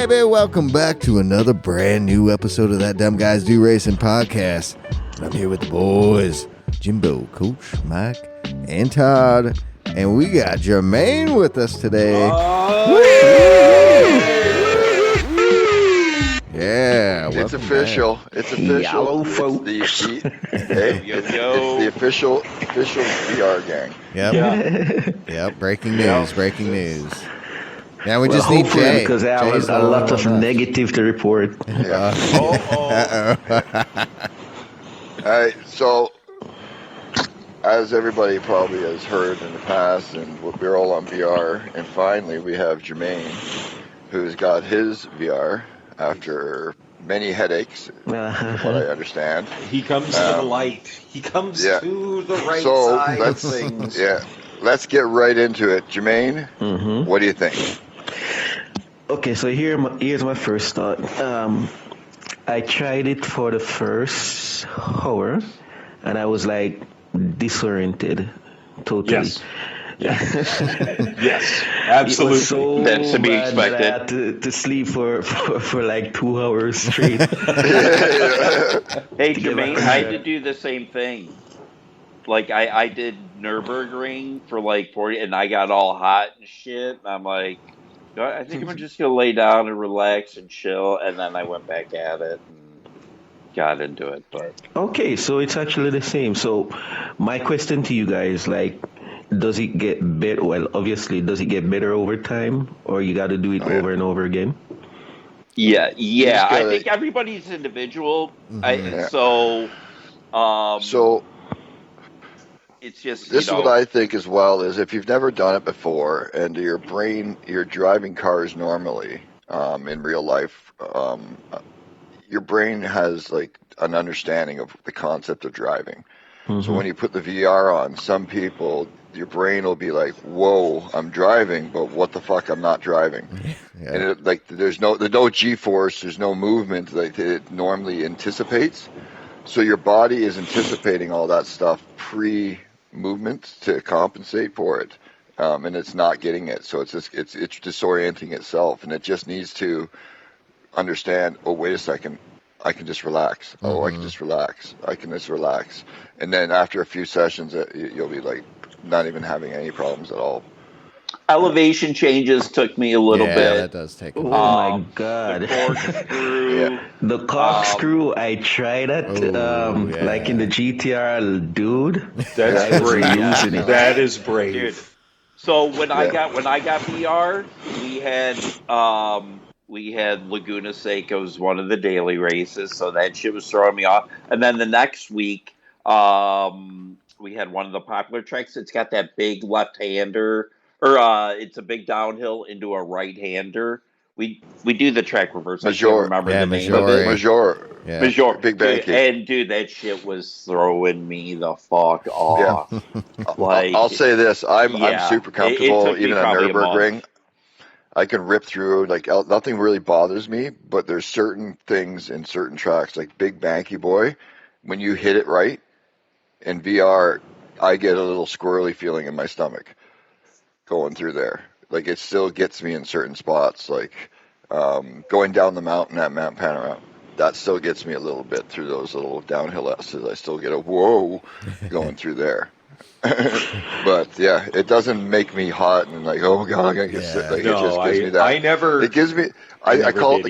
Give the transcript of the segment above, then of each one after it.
baby? Welcome back to another brand new episode of That Dumb Guys Do Racing podcast. And I'm here with the boys, Jimbo, Coach, Mike, and Todd. And we got Jermaine with us today. Yeah, it's official. Back. It's official. Yellow folk. It's the official VR gang. Yep. Yep. Breaking news. Now we just need Jay. Because I have a lot of negative to report. Yeah. All right. So, as everybody probably has heard in the past, and we're all on VR, and finally we have Jermaine, who's got his VR after many headaches, what I understand. He comes to the light. He comes to the right side of things. Yeah. Let's get right into it. Jermaine, what do you think? Okay, so here's my first thought. I tried it for the first hour, and I was like disoriented totally. Yes, absolutely. So that's to be expected. I had to sleep for like 2 hours straight. Hey, Jermaine, I had to do the same thing. Like, I did Nürburgring for like 40, and I got all hot and shit. And I'm like, I think I'm just going to lay down and relax and chill. And then I went back at it and got into it. But Okay, so it's actually the same. So my question to you guys, like, does it get better? Well, obviously, does it get better over time, or you got to do it over and over again? yeah. I think everybody's individual. So it's just this is what I think as well is if you've never done it before and your brain, you're driving cars normally in real life, your brain has like an understanding of the concept of driving. So when you put the VR on, some people, your brain will be like, whoa, I'm driving, but what the fuck, I'm not driving. Yeah. And there's no G-force, there's no movement like it normally anticipates. So your body is anticipating all that stuff pre-movement to compensate for it. And it's not getting it. So it's disorienting itself, and it just needs to understand, oh, wait a second, I can just relax. Oh, I can just relax. I can just relax. And then after a few sessions, you'll be like not even having any problems at all. Elevation changes took me a little bit. Yeah, that does take a Oh while. my God. The corkscrew. The corkscrew, I tried it, like in the GTR, dude. That's brave. Using it. That is brave. Dude. So when I got VR, we had Laguna Seca was one of the daily races, so that shit was throwing me off. And then the next week, we had one of the popular tracks. It's got that big left-hander, or it's a big downhill into a right-hander. We do the track reverse. I can't remember the name of it. Major. Big banky. And dude, that shit was throwing me the fuck off. Yeah. Like, I'll say this: I'm super comfortable, even on Nürburgring. I can rip through, like, nothing really bothers me, but there's certain things in certain tracks, like Big Banky Boy, when you hit it right, in VR, I get a little squirrely feeling in my stomach going through there. Like, it still gets me in certain spots, like going down the mountain at Mount Panorama. That still gets me a little bit through those little downhill S's. I still get a whoa going through there. But yeah, it doesn't make me hot and like, oh god, I'm gonna get sick. Like, it just gives me that. It gives me. I call it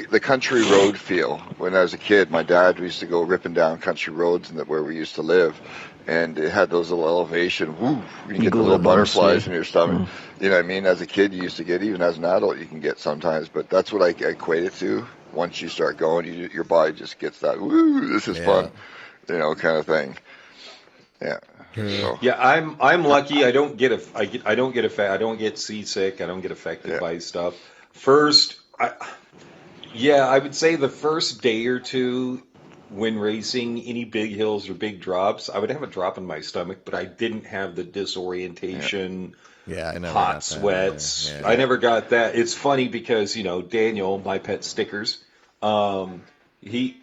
the country road feel. When I was a kid, my dad used to go ripping down country roads where we used to live, and it had those little elevation. Woo! You get the little butterflies in your stomach. You know what I mean? As a kid, you used to get. Even as an adult, you can get sometimes. But that's what I equate it to. Once you start going, your body just gets that. Woo! This is fun. Kind of thing. Yeah. So. Yeah, I'm lucky. I don't get seasick. I don't get affected by stuff. I would say the first day or two when racing any big hills or big drops, I would have a drop in my stomach, but I didn't have the disorientation. I never hot got sweats. Yeah. I never got that. It's funny because Daniel, my pet Stickers, he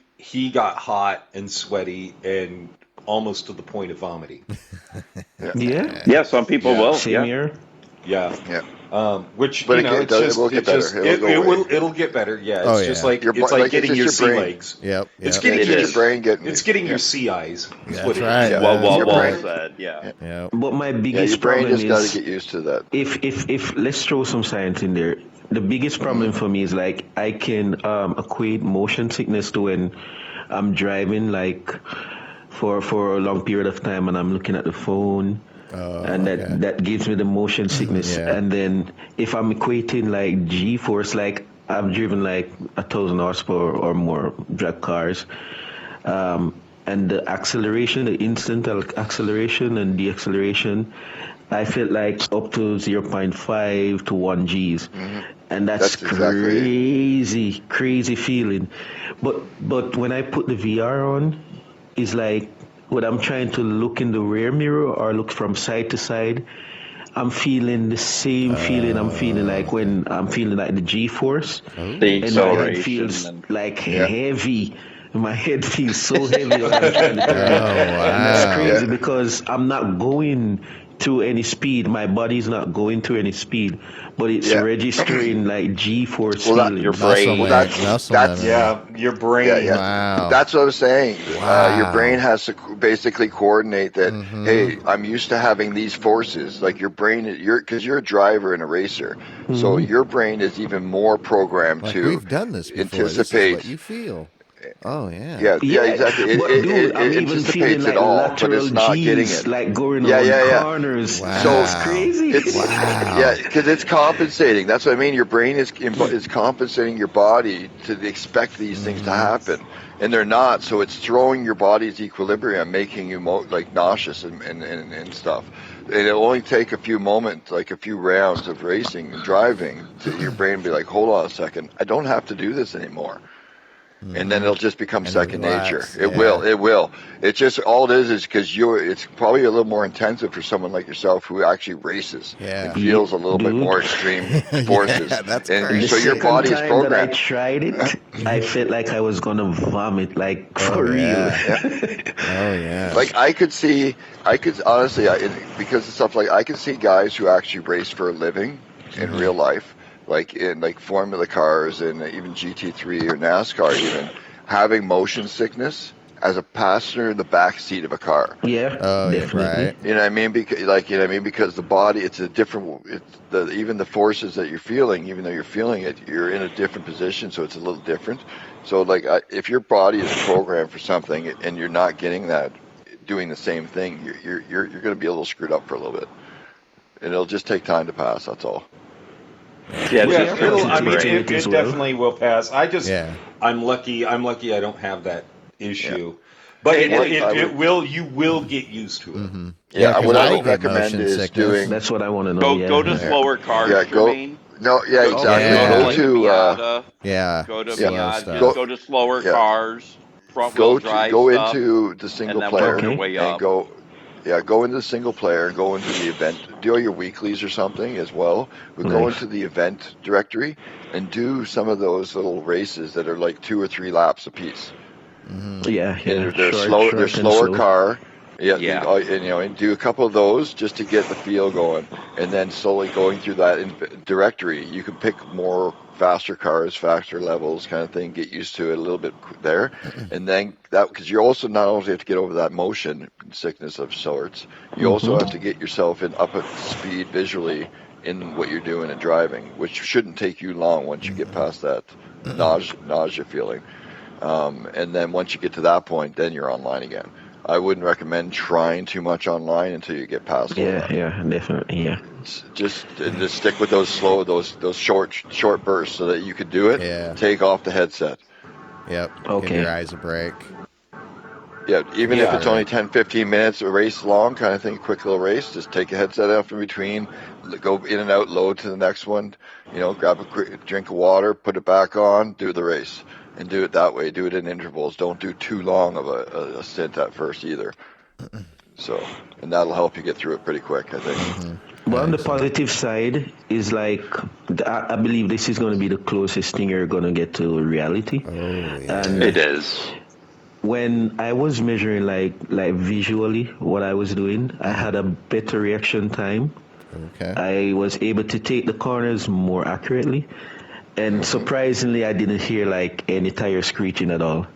got hot and sweaty and almost to the point of vomiting. Yeah, some people will. Same here. Yeah. Which but it'll get better. Yeah, it's just like it's like getting your sea legs. Yep. It's getting your brain getting. It's getting your sea eyes. That's right. Well said. Yeah. But my biggest your brain problem just got to get used to that. If let's throw some science in there. The biggest problem for me is like I can equate motion sickness to when I'm driving like for a long period of time and I'm looking at the phone. And that gives me the motion sickness. And then if I'm equating like G-force, like I've driven like 1,000 horsepower or more drag cars, and the acceleration, the instant acceleration and deceleration, I felt like up to 0.5 to 1 Gs. And that's crazy, crazy feeling. But when I put the VR on, it's like, when I'm trying to look in the rear mirror or look from side to side, I'm feeling the same feeling I'm feeling like when I'm feeling like the G-force. The and my head feels like heavy. My head feels so heavy when I'm trying to drive. And that's crazy because I'm not going through any speed. My body's not going through any speed, but it's registering like G-force feeling. Your brain. Your brain. Wow. That's what I was saying. Your brain has to basically coordinate that. Hey, I'm used to having these forces. Like your brain, because you're a driver and a racer, so your brain is even more programmed to we've done this before. Anticipate This is what you feel. Oh yeah, exactly. It anticipates it all, but it's not getting it. Like going on corners. Wow. So it's crazy. Because it's compensating. That's what I mean. Your brain is compensating your body to expect these things to happen, and they're not. So it's throwing your body's equilibrium, making you like nauseous and stuff. And it'll only take a few moments, like a few rounds of racing and driving, to your brain be like, hold on a second, I don't have to do this anymore. And then it'll just become second nature. It will. It's just all it is because it's probably a little more intensive for someone like yourself who actually races. Yeah. It feels a little bit more extreme forces. That's and so your body is programmed. That I tried it, I felt like I was gonna vomit, like for real. Like I could honestly, because of stuff like I could see guys who actually race for a living in real life. Like in Formula cars and even GT3 or NASCAR, even having motion sickness as a passenger in the back seat of a car. Yeah, definitely. Right. You know what I mean? Because the body, it's a different. Even the forces that you're feeling, even though you're feeling it, you're in a different position, so it's a little different. So like, if your body is programmed for something and you're not getting that, doing the same thing, you're going to be a little screwed up for a little bit, and it'll just take time to pass. That's all. It definitely will pass. I'm lucky I don't have that issue. But it will. You will get used to it. What I would recommend is doing. That's what I want to know. Go to slower cars. Jermaine. Exactly. Go to slower cars. Front wheel drive. Go into the single player and go. Yeah, go into the single player, go into the event, do your weeklies or something as well. But go into the event directory and do some of those little races that are like 2 or 3 laps a piece. They're slower car. And do a couple of those just to get the feel going, and then slowly going through that directory. You can pick more faster cars, faster levels, kind of thing. Get used to it a little bit there, and then because you also not only have to get over that motion sickness of sorts, you also have to get yourself up at speed visually in what you're doing and driving, which shouldn't take you long once you get past that nausea feeling, and then once you get to that point, then you're online again. I wouldn't recommend trying too much online until you get past that. Definitely. Just stick with those those short bursts so that you could do it. Yeah. Take off the headset. Yep. Okay. Give your eyes a break. Yeah, even if it's only 10, 15 minutes, a race long kind of thing, quick little race, just take a headset off in between, go in and out, load to the next one, grab a quick drink of water, put it back on, do the race. And do it that way. Do it in intervals. Don't do too long of a stint at first either. So, and that'll help you get through it pretty quick, I think. Well, on the positive side is like, I believe this is going to be the closest thing you're going to get to reality. Oh, yeah. And it is. When I was measuring like visually what I was doing, I had a better reaction time Okay. I was able to take the corners more accurately. And surprisingly, I didn't hear like any tire screeching at all.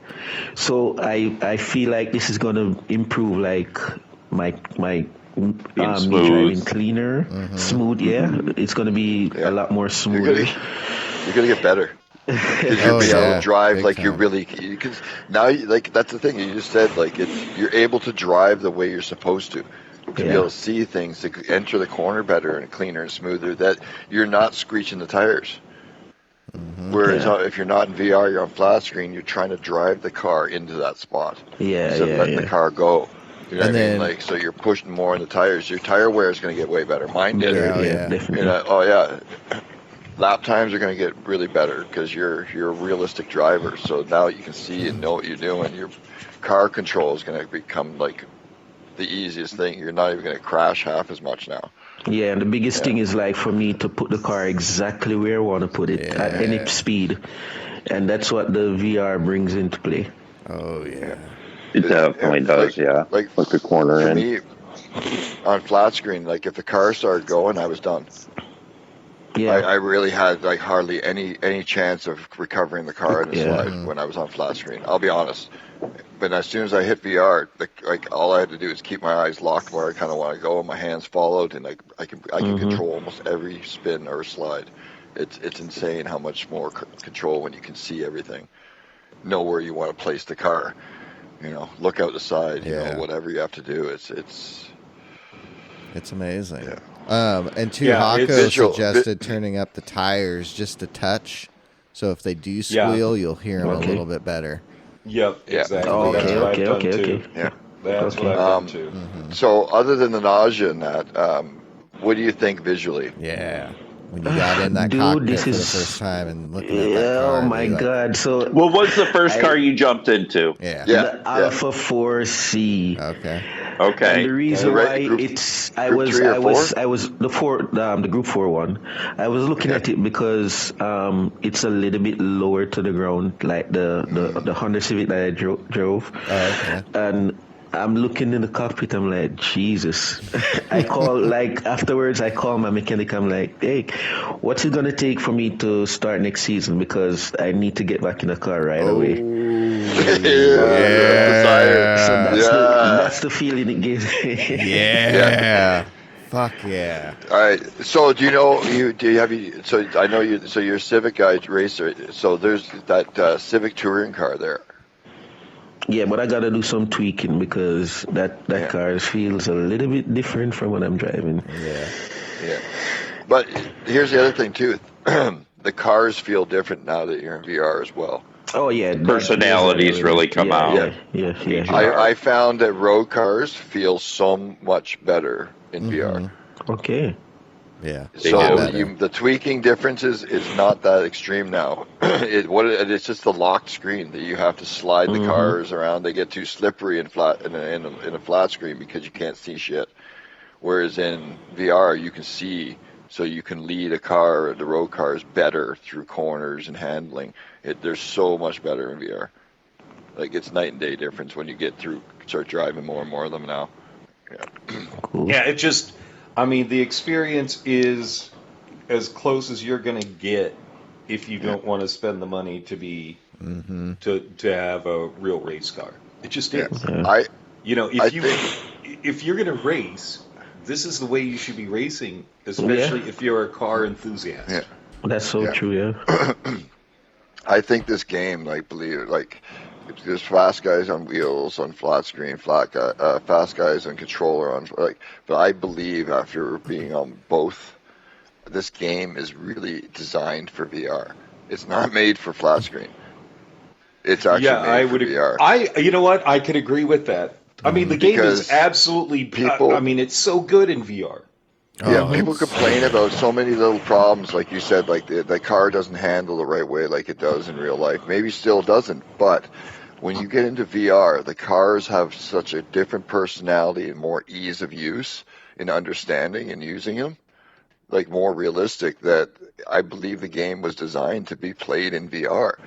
So I feel like this is going to improve like my me driving cleaner, smooth. Yeah, it's going to be a lot more smoother. You're gonna get better. Because you'll be able to drive like you're really. Because now, like that's the thing you just said. Like you're able to drive the way you're supposed to be able to see things, to enter the corner better and cleaner and smoother. That you're not screeching the tires. Whereas if you're not in VR, you're on flat screen. You're trying to drive the car into that spot instead of letting the car go. You know what I mean? Like, so you're pushing more on the tires. Your tire wear is going to get way better. Mine did. Definitely. You know, lap times are going to get really better because you're a realistic driver. So now you can see and know what you're doing. Your car control is going to become like the easiest thing. You're not even going to crash half as much now. Yeah, and the biggest thing is like for me to put the car exactly where I want to put it at any speed, and that's what the VR brings into play. Oh yeah, it definitely does. Like the corner for in. me on flat screen. Like if the car started going, I was done. Yeah, I really had like hardly any chance of recovering the car in the slide when I was on flat screen. I'll be honest. But as soon as I hit VR, like all I had to do is keep my eyes locked where I kind of want to go, and my hands followed, and I can control almost every spin or slide. It's insane how much more control when you can see everything, know where you want to place the car, you know, look out the side, you know, whatever you have to do. It's amazing. Yeah. And Hako suggested turning up the tires just a touch, so if they do squeal, you'll hear them a little bit better. Yep, exactly. Oh, That's what I've done too. Yeah, that's what I've done too. So, other than the nausea and that, what do you think visually? Yeah, when you got in that cockpit for the first time and looking at that car. Oh my God! So, what was the first car you jumped into? The Alpha 4C. Okay. And the reason why I was the Group 4 one. I was looking at it because it's a little bit lower to the ground, like the Honda Civic that I drove. And I'm looking in the cockpit. I'm like, Jesus. Afterwards, I call my mechanic. I'm like, hey, what's it gonna take for me to start next season? Because I need to get back in the car right away. That's the feeling it gives. Fuck yeah! All right. So do you know So I know you. So you're a Civic guy racer. So there's that Civic touring car there. Yeah, but I gotta do some tweaking because that car feels a little bit different from what I'm driving. Yeah. But here's the other thing too. The cars feel different now that you're in VR as well. Oh yeah, personalities really come out. Yeah. I found that road cars feel so much better in VR. Okay. Yeah. So the tweaking differences is not that extreme now. It's just the locked screen that you have to slide the cars around. They get too slippery in a flat screen because you can't see shit. Whereas in VR you can see, so you can lead the road cars better through corners and handling. They're so much better in VR. Like it's night and day difference when you start driving more and more of them now. Yeah. Cool. Yeah, it just. I mean, the experience is as close as you're going to get if you don't want to spend the money to be to have a real race car. It just is. If you're going to race, this is the way you should be racing, especially if you're a car enthusiast. Yeah. That's so true. Yeah. I think this game, there's fast guys on wheels, on flat screen, fast guys on controller, but I believe after being on both, this game is really designed for VR. It's not made for flat screen. It's actually made for VR. You know what? I could agree with that. I mean, the game is absolutely. It's so good in VR. People complain about so many little problems, like you said, like the car doesn't handle the right way like it does in real life. Maybe still doesn't, but when you get into VR, the cars have such a different personality and more ease of use in understanding and using them, like more realistic, that I believe the game was designed to be played in VR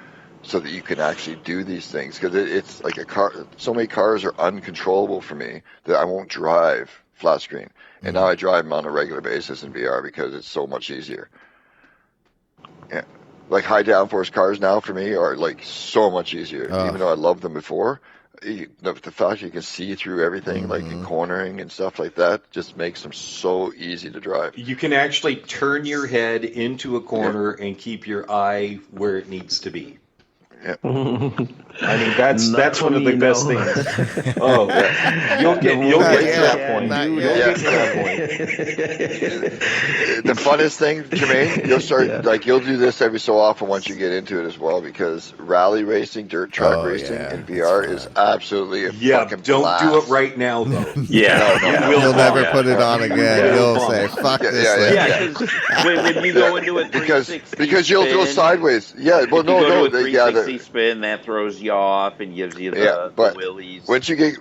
so that you can actually do these things. Because it's like a car, so many cars are uncontrollable for me that I won't drive flat screen. And now I drive them on a regular basis in VR because it's so much easier. Yeah. Like high downforce cars now for me are like so much easier. Even though I loved them before, the fact you can see through everything, like in cornering and stuff like that, just makes them so easy to drive. You can actually turn your head into a corner and keep your eye where it needs to be. Yeah. I mean, that's one of the best things. Oh, you'll get to that point. You'll get to that point. The funnest thing, Jermaine, you'll start you'll do this every so often once you get into it as well, because rally racing, dirt track racing in VR is absolutely a fucking don't blast. do it right now though. You'll never put it on again. You'll say, "Fuck this thing." Yeah, because when you go into a 360 because you'll go sideways. Yeah, well, no, 360 spin, that throws you off and gives you the willies. Once you get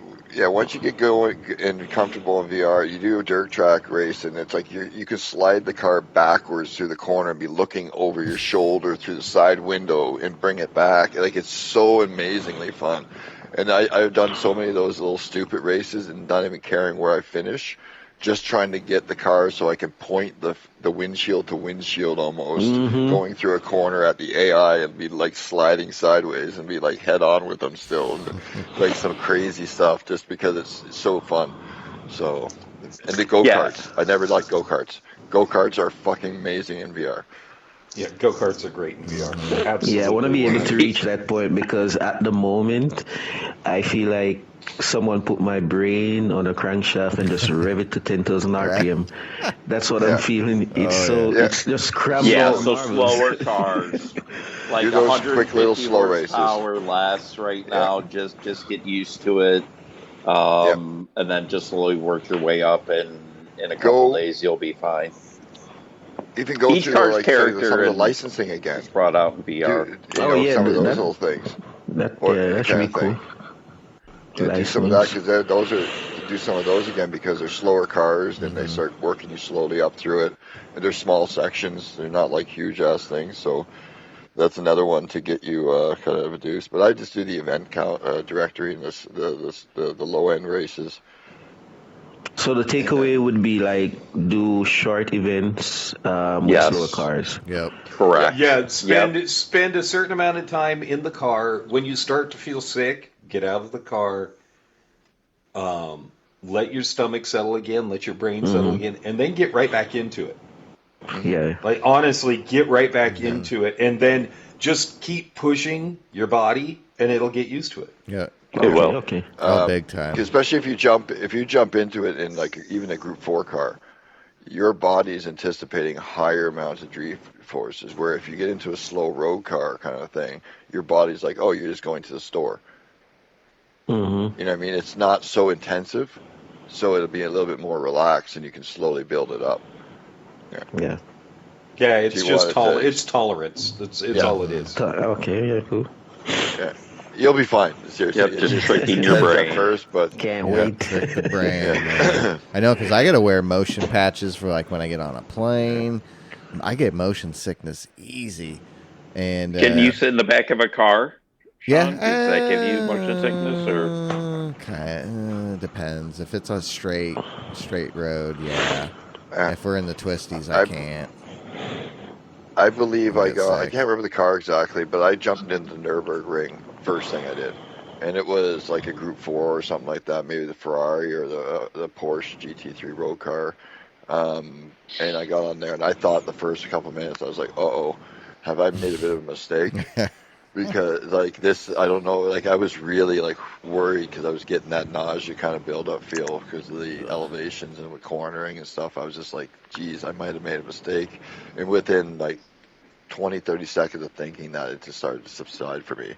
going and comfortable in VR, you do a dirt track race, and it's like you can slide the car backwards through the corner and be looking over your shoulder through the side window and bring it back. Like, it's so amazingly fun. And I've done so many of those little stupid races and not even caring where I finish, just trying to get the car so I can point the windshield to windshield almost, going through a corner at the AI and be like sliding sideways and be like head on with them still, and like some crazy stuff just because it's so fun. So, and the go-karts. I never liked go-karts. Go-karts are fucking amazing in VR. Yeah, go-karts are great in VR. Absolutely. Yeah, I want to be able to reach that point, because at the moment, I feel like someone put my brain on a crankshaft and just rev it to 10,000 RPM. That's what I'm feeling. It's it's just cramped. Yeah, so slower cars, like 150 horsepower less right now. Just get used to it, and then just slowly work your way up, and in a couple days you'll be fine. Even go through some of the licensing again. It's brought out in VR. Some of those little things. That should be cool. Do some of that, because do some of those again, because they're slower cars, and they start working you slowly up through it. And they're small sections; they're not like huge ass things. So that's another one to get you kind of reduced. But I just do the event count directory and the low end races. So the takeaway would be like do short events with slower cars. Yep. Correct. Yeah, spend a certain amount of time in the car. When you start to feel sick, get out of the car. Let your stomach settle again. Let your brain settle again, and then get right back into it. Yeah. Like, honestly, get right back into it, and then just keep pushing your body, and it'll get used to it. Yeah. It will. Okay. Big time. Especially if you jump into it in like even a Group 4 car, your body is anticipating higher amounts of G-forces. Where if you get into a slow road car kind of thing, your body's like, oh, you're just going to the store. You know what I mean? It's not so intensive, so it'll be a little bit more relaxed, and you can slowly build it up. Yeah. Yeah, it's just it's tolerance. That's all it is. Okay. Yeah. Cool. Yeah. You'll be fine. Seriously. Yep, just tricking your brain first, but can't wait. Trick the brain. I know, because I got to wear motion patches for like when I get on a plane. I get motion sickness easy. And can you sit in the back of a car? Sean? Yeah. Does that give you motion sickness, or kind of depends. If it's a straight road, yeah. If we're in the twisties, I can't. I believe I can't remember the car exactly, but I jumped into the Nürburgring first thing I did, and it was like a Group 4 or something like that, maybe the Ferrari or the Porsche GT3 road car, and I got on there, and I thought the first couple minutes I was like, have I made a bit of a mistake? Because like this, I don't know, like I was really like worried because I was getting that nausea kind of build up feel because of the elevations and with cornering and stuff. I was just like, geez, I might have made a mistake. And within like 20, 30 seconds of thinking that, it just started to subside for me.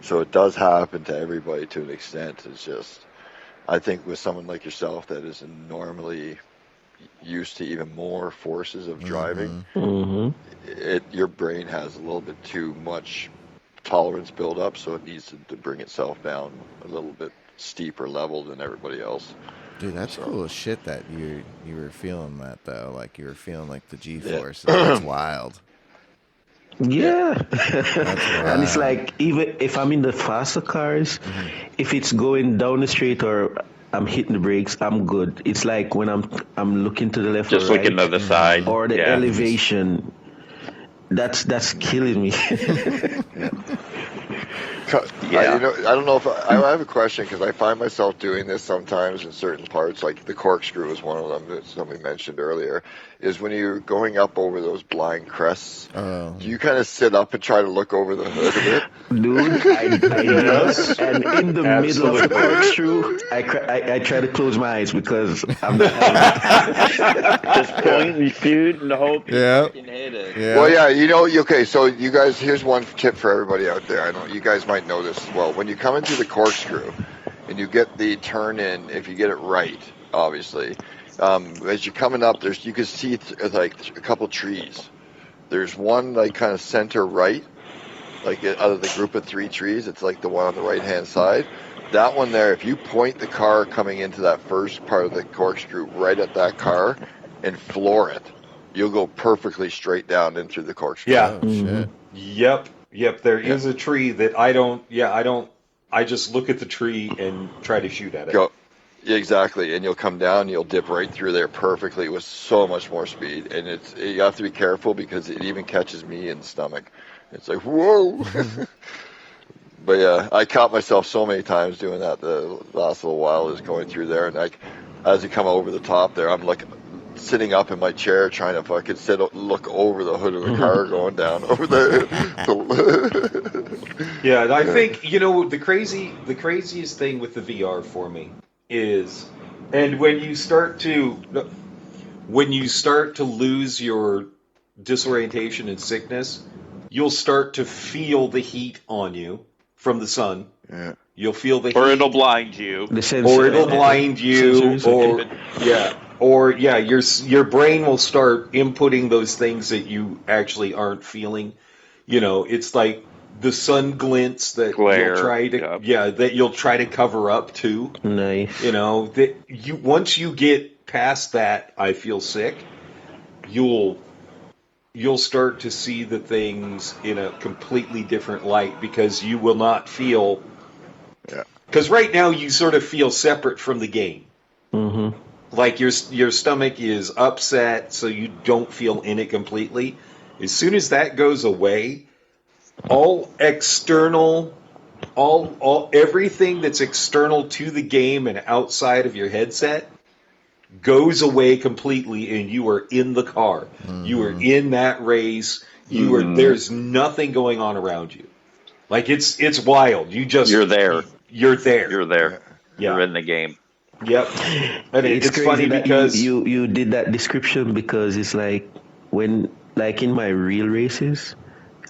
So it does happen to everybody to an extent. It's just, I think with someone like yourself that is normally used to even more forces of driving, your brain has a little bit too much tolerance build up, so it needs to bring itself down a little bit steeper level than everybody else. Dude, that's cool as shit that you were feeling that though. Like you were feeling like the G-force. That's wild. Yeah. That's wild. And it's like, even if I'm in the faster cars, if it's going down the street or I'm hitting the brakes, I'm good. It's like when I'm looking to the left just or right, looking to the side, or the elevation. That's killing me. I don't know if I have a question because I find myself doing this sometimes in certain parts, like the corkscrew is one of them that somebody mentioned earlier, is when you're going up over those blind crests, do you kind of sit up and try to look over the hood a bit? Dude, I do. And in the middle of the corkscrew, I try to close my eyes because I'm not just point and shoot and hope you can hit it. Yeah. Well, okay, so you guys, here's one tip for everybody out there. I know you guys might know this as well. When you come into the corkscrew and you get the turn in, if you get it right, obviously, as you're coming up, you can see like a couple trees. There's one like kind of center right, like out of the group of 3 trees, it's like the one on the right hand side. That one there, if you point the car coming into that first part of the corkscrew right at that car and floor it, you'll go perfectly straight down into the corkscrew. Yeah. Oh, shit. Yep. There is a tree that I just look at the tree and try to shoot at it. Go. Yeah, exactly. And you'll come down, you'll dip right through there perfectly with so much more speed. And you have to be careful because it even catches me in the stomach. It's like, whoa. But yeah, I caught myself so many times doing that the last little while, is going through there. And as you come over the top there, I'm like sitting up in my chair trying to fucking look over the hood of the car going down over there. Yeah, and I think, the craziest thing with the VR for me is, and when you start to lose your disorientation and sickness, you'll start to feel the heat on you from the sun. Yeah. You'll feel the heat. Or it'll blind you. Or it'll blind you. Your brain will start inputting those things that you actually aren't feeling. It's like the sun glints that you'll try to cover up too. Nice. Once you get past that, I feel sick, you'll start to see the things in a completely different light because you will not feel. Yeah. Because right now you sort of feel separate from the game. Mm-hmm. Like your stomach is upset, so you don't feel in it completely. As soon as that goes away, all everything that's external to the game and outside of your headset goes away completely, and you are in the car. Mm-hmm. You are in that race. There's nothing going on around you. Like it's wild. You're there. You're there. Yeah. You're in the game. Yep. And it's funny because you did that description because it's like when, like in my real races,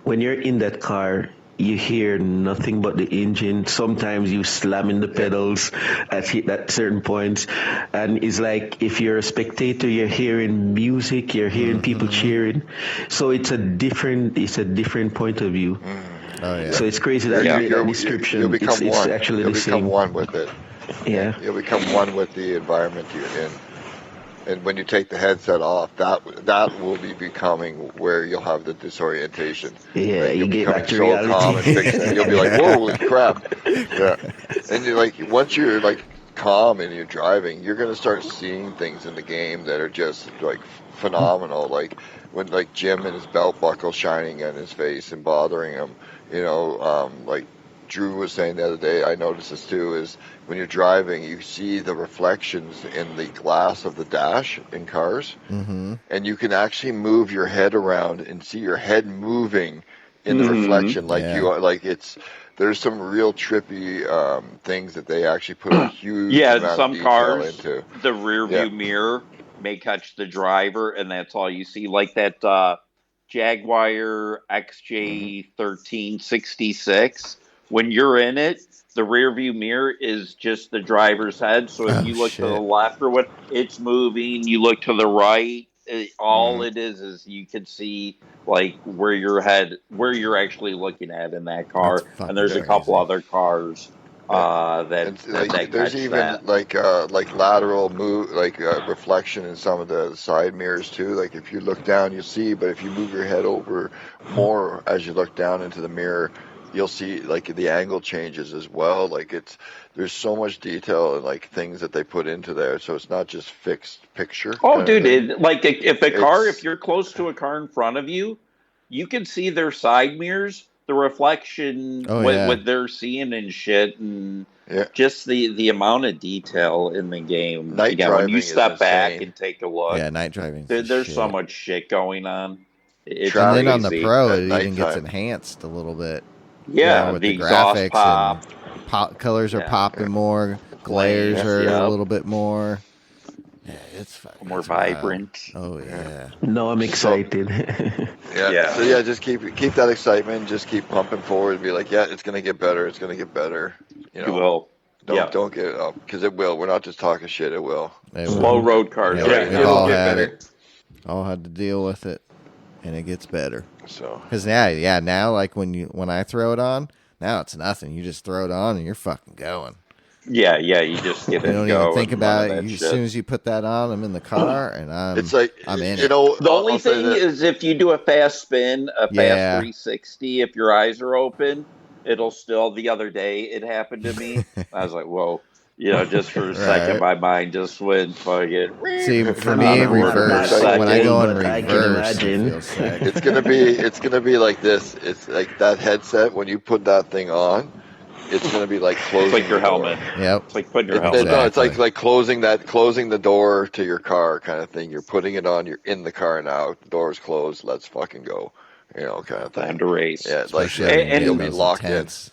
when you're in that car, you hear nothing but the engine. Sometimes you slamming the pedals at certain points, and it's like if you're a spectator, you're hearing music, you're hearing people cheering. So it's a different point of view. Oh, yeah. So it's crazy that that description. You'll become it's one. actually You'll the become same. one with it. Yeah. You'll become one with the environment you're in. And when you take the headset off, that will be becoming where you'll have the disorientation. Yeah, like you get back to so reality. calm and fixed, and you'll be like, "Holy crap!" Yeah, and you're like, once you're like calm and you're driving, you're gonna start seeing things in the game that are just like phenomenal. Like when like Jim and his belt buckle shining in his face and bothering him. Like Drew was saying the other day, I noticed this too, is when you're driving, you see the reflections in the glass of the dash in cars, and you can actually move your head around and see your head moving in the reflection, like you are, like there's some real trippy things that they actually put a huge amount of some detail cars, into. The rear view mirror may catch the driver, and that's all you see, like that Jaguar XJ1366. When you're in it, the rear view mirror is just the driver's head. So if you look to the left or what, it's moving. You look to the right. All it is you can see like where you're actually looking at in that car. And there's a couple other cars that there's even like lateral move, reflection in some of the side mirrors too. Like if you look down, you see, but if you move your head over more as you look down into the mirror, you'll see like the angle changes as well. Like there's so much detail and like things that they put into there, so it's not just fixed picture. Oh, dude, if you're close to a car in front of you, you can see their side mirrors, the reflection, what they're seeing and shit, and just the amount of detail in the game. Night driving, when you step back and take a look, night driving. There's so much shit going on. It's and then crazy. on the Pro, it even gets enhanced a little bit. Yeah, with the graphics pop. And colors are popping more, glares are a little bit more. Yeah, it's more vibrant. Oh yeah. No, I'm excited. So just keep that excitement. Just keep pumping forward and be like, it's gonna get better. It's gonna get better. It will. Don't get it up because it will. We're not just talking shit. It will. Slow road cars. It'll get better. All had to deal with it, and it gets better. So because now like when I throw it on, now it's nothing. You just throw it on and you're fucking going. Yeah, you just get it. You don't even think about it. As soon as you put that on, I'm in the car and I'm in it. The only thing is if you do a fast spin, fast 360, if your eyes are open, it'll still. The other day, it happened to me. I was like, whoa. Just for a second, my mind just went fucking. See, for me, reverse. When I go in reverse, it's gonna be like this. It's like that headset when you put that thing on. It's gonna be like closing. It's like your helmet. Yep. It's like putting your helmet. No, it's like closing the door to your car kind of thing. You're putting it on. You're in the car now. The door's closed. Let's fucking go. Kind of thing. Time to race. Yeah, and you'll be locked intense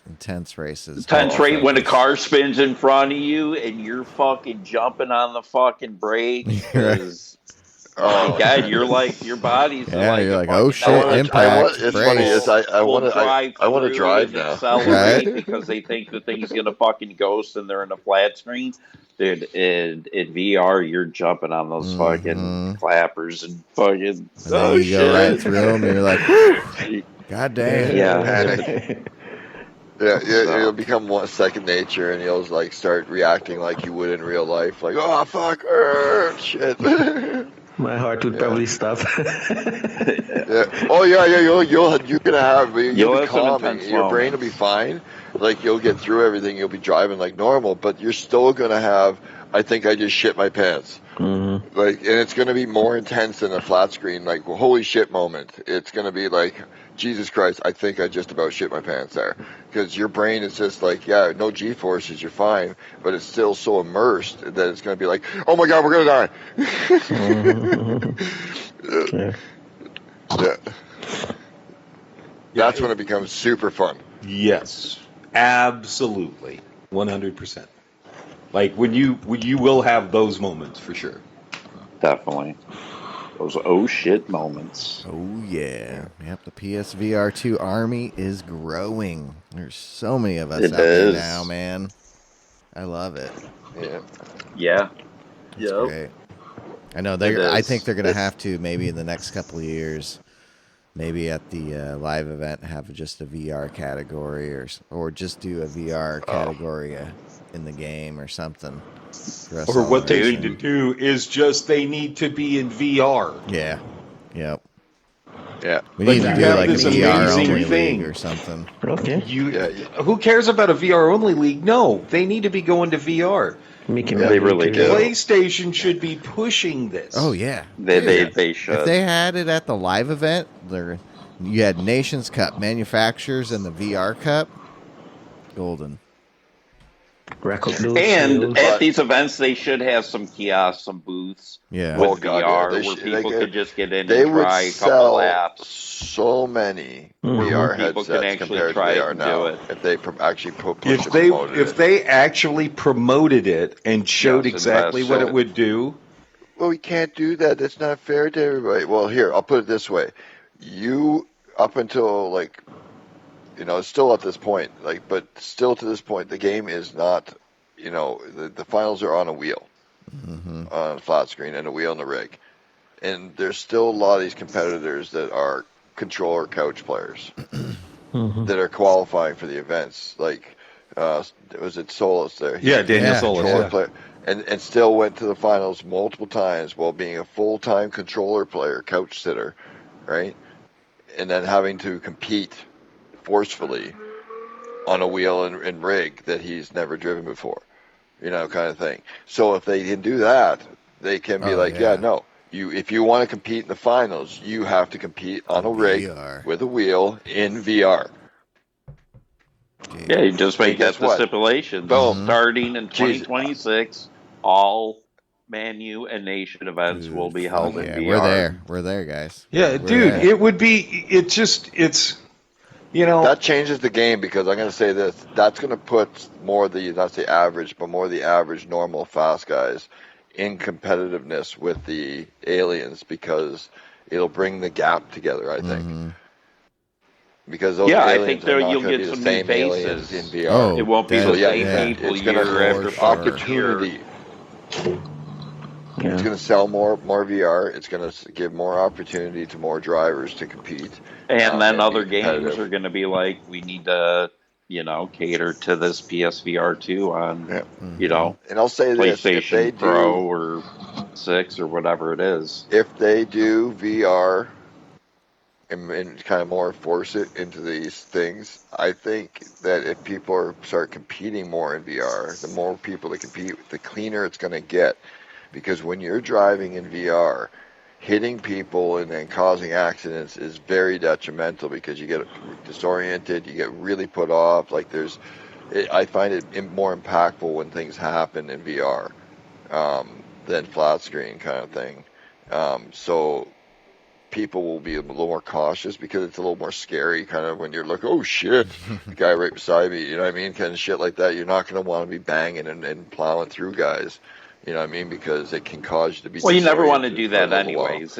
races. Intense race when a car spins in front of you and you're fucking jumping on the fucking brake. Oh my God, you're like your body's you're like oh shit, impact. It's funny is I want to drive now, accelerate because they think the thing's gonna fucking ghost and they're in a flat screen. Dude, in VR, you're jumping on those fucking clappers and fucking. And you go right through them, and you're like, God damn. It'll become second nature, and you'll like start reacting like you would in real life, like oh fuck, shit. My heart would probably stop. Oh yeah. You're gonna have. You'll be calm. Your brain will be fine. Like you'll get through everything. You'll be driving like normal, but you're still gonna have. I think I just shit my pants. Mm-hmm. Like, and it's gonna be more intense than a flat screen. Like holy shit moment. It's gonna be like Jesus Christ. I think I just about shit my pants there because your brain is just like no G-forces. You're fine, but it's still so immersed that it's gonna be like oh my God, we're gonna die. That's when it becomes super fun. Yes, absolutely, 100%. Like when you will have those moments for sure. Definitely, those oh shit moments. Oh yeah, yep. The PSVR2 army is growing. There's so many of us out there now, man. I love it. Yeah. It's great. I know I think they're gonna have to maybe in the next couple of years. Maybe at the live event have just a VR category or just do a VR category in the game or something. Or what they need to do is just they need to be in VR. Yeah. Yep. Yeah. We need to do like a VR only league or something. Okay. Who cares about a VR only league? No, they need to be going to VR. They really do. PlayStation should be pushing this. Oh yeah, they should. If they had it at the live event, you had Nations Cup manufacturers and the VR Cup, golden. And at these events, they should have some kiosks, some booths with VR where people could just get in and try a couple laps. So many VR people can headsets actually compared try to they are and now. do it. If they actually if they actually promoted it and showed exactly what it would do. Well, we can't do that. That's not fair to everybody. Well, here, I'll put it this way. You, up until, still at this point, but still to this point, the game is not, the finals are on a wheel, on a flat screen, and a wheel and a rig. And there's still a lot of these competitors that are controller couch players that are qualifying for the events. Like, was it Solis there? Daniel Solis. Player. And still went to the finals multiple times while being a full-time controller player, couch sitter, right? And then having to compete forcefully on a wheel and rig that he's never driven before, kind of thing. So if they can do that, they can be no. If you want to compete in the finals, you have to compete on a rig with a wheel in VR. Yeah, you just make that the stipulation. Starting in 2026, all Manu and Nation events will be held in VR. We're there, guys. Yeah, it would be. It's. That changes the game, because I'm going to say this. That's going to put more of the, not the average, but more of the average, normal, fast guys in competitiveness with the aliens, because it'll bring the gap together, I think. Because those aliens are not going to be the same aliens in VR. It won't be the same people year after opportunity. It's going to sell more VR. It's going to give more opportunity to more drivers to compete. And then other games are going to be like, we need to, cater to this PSVR2 on, and I'll say this, PlayStation Pro or 6 or whatever it is. If they do VR and kind of more force it into these things, I think that if people start competing more in VR, the more people that compete, the cleaner it's going to get. Because when you're driving in VR, hitting people and then causing accidents is very detrimental, because you get disoriented, you get really put off. I find it more impactful when things happen in VR than flat screen kind of thing. So people will be a little more cautious, because it's a little more scary kind of when you're like, oh shit, the guy right beside me, you know what I mean? Kind of shit like that. You're not going to want to be banging and plowing through guys. You know what I mean? Because it can cause you to be. Well, you never want to do that anyways.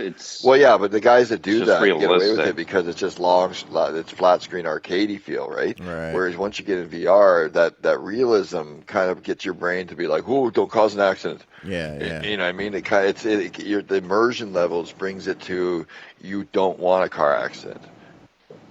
But the guys that do that get away with it because it's just it's flat screen arcadey feel, right? Whereas once you get in VR, that realism kind of gets your brain to be like, "Oh, don't cause an accident." Yeah. You know what I mean? The immersion levels brings it to, you don't want a car accident,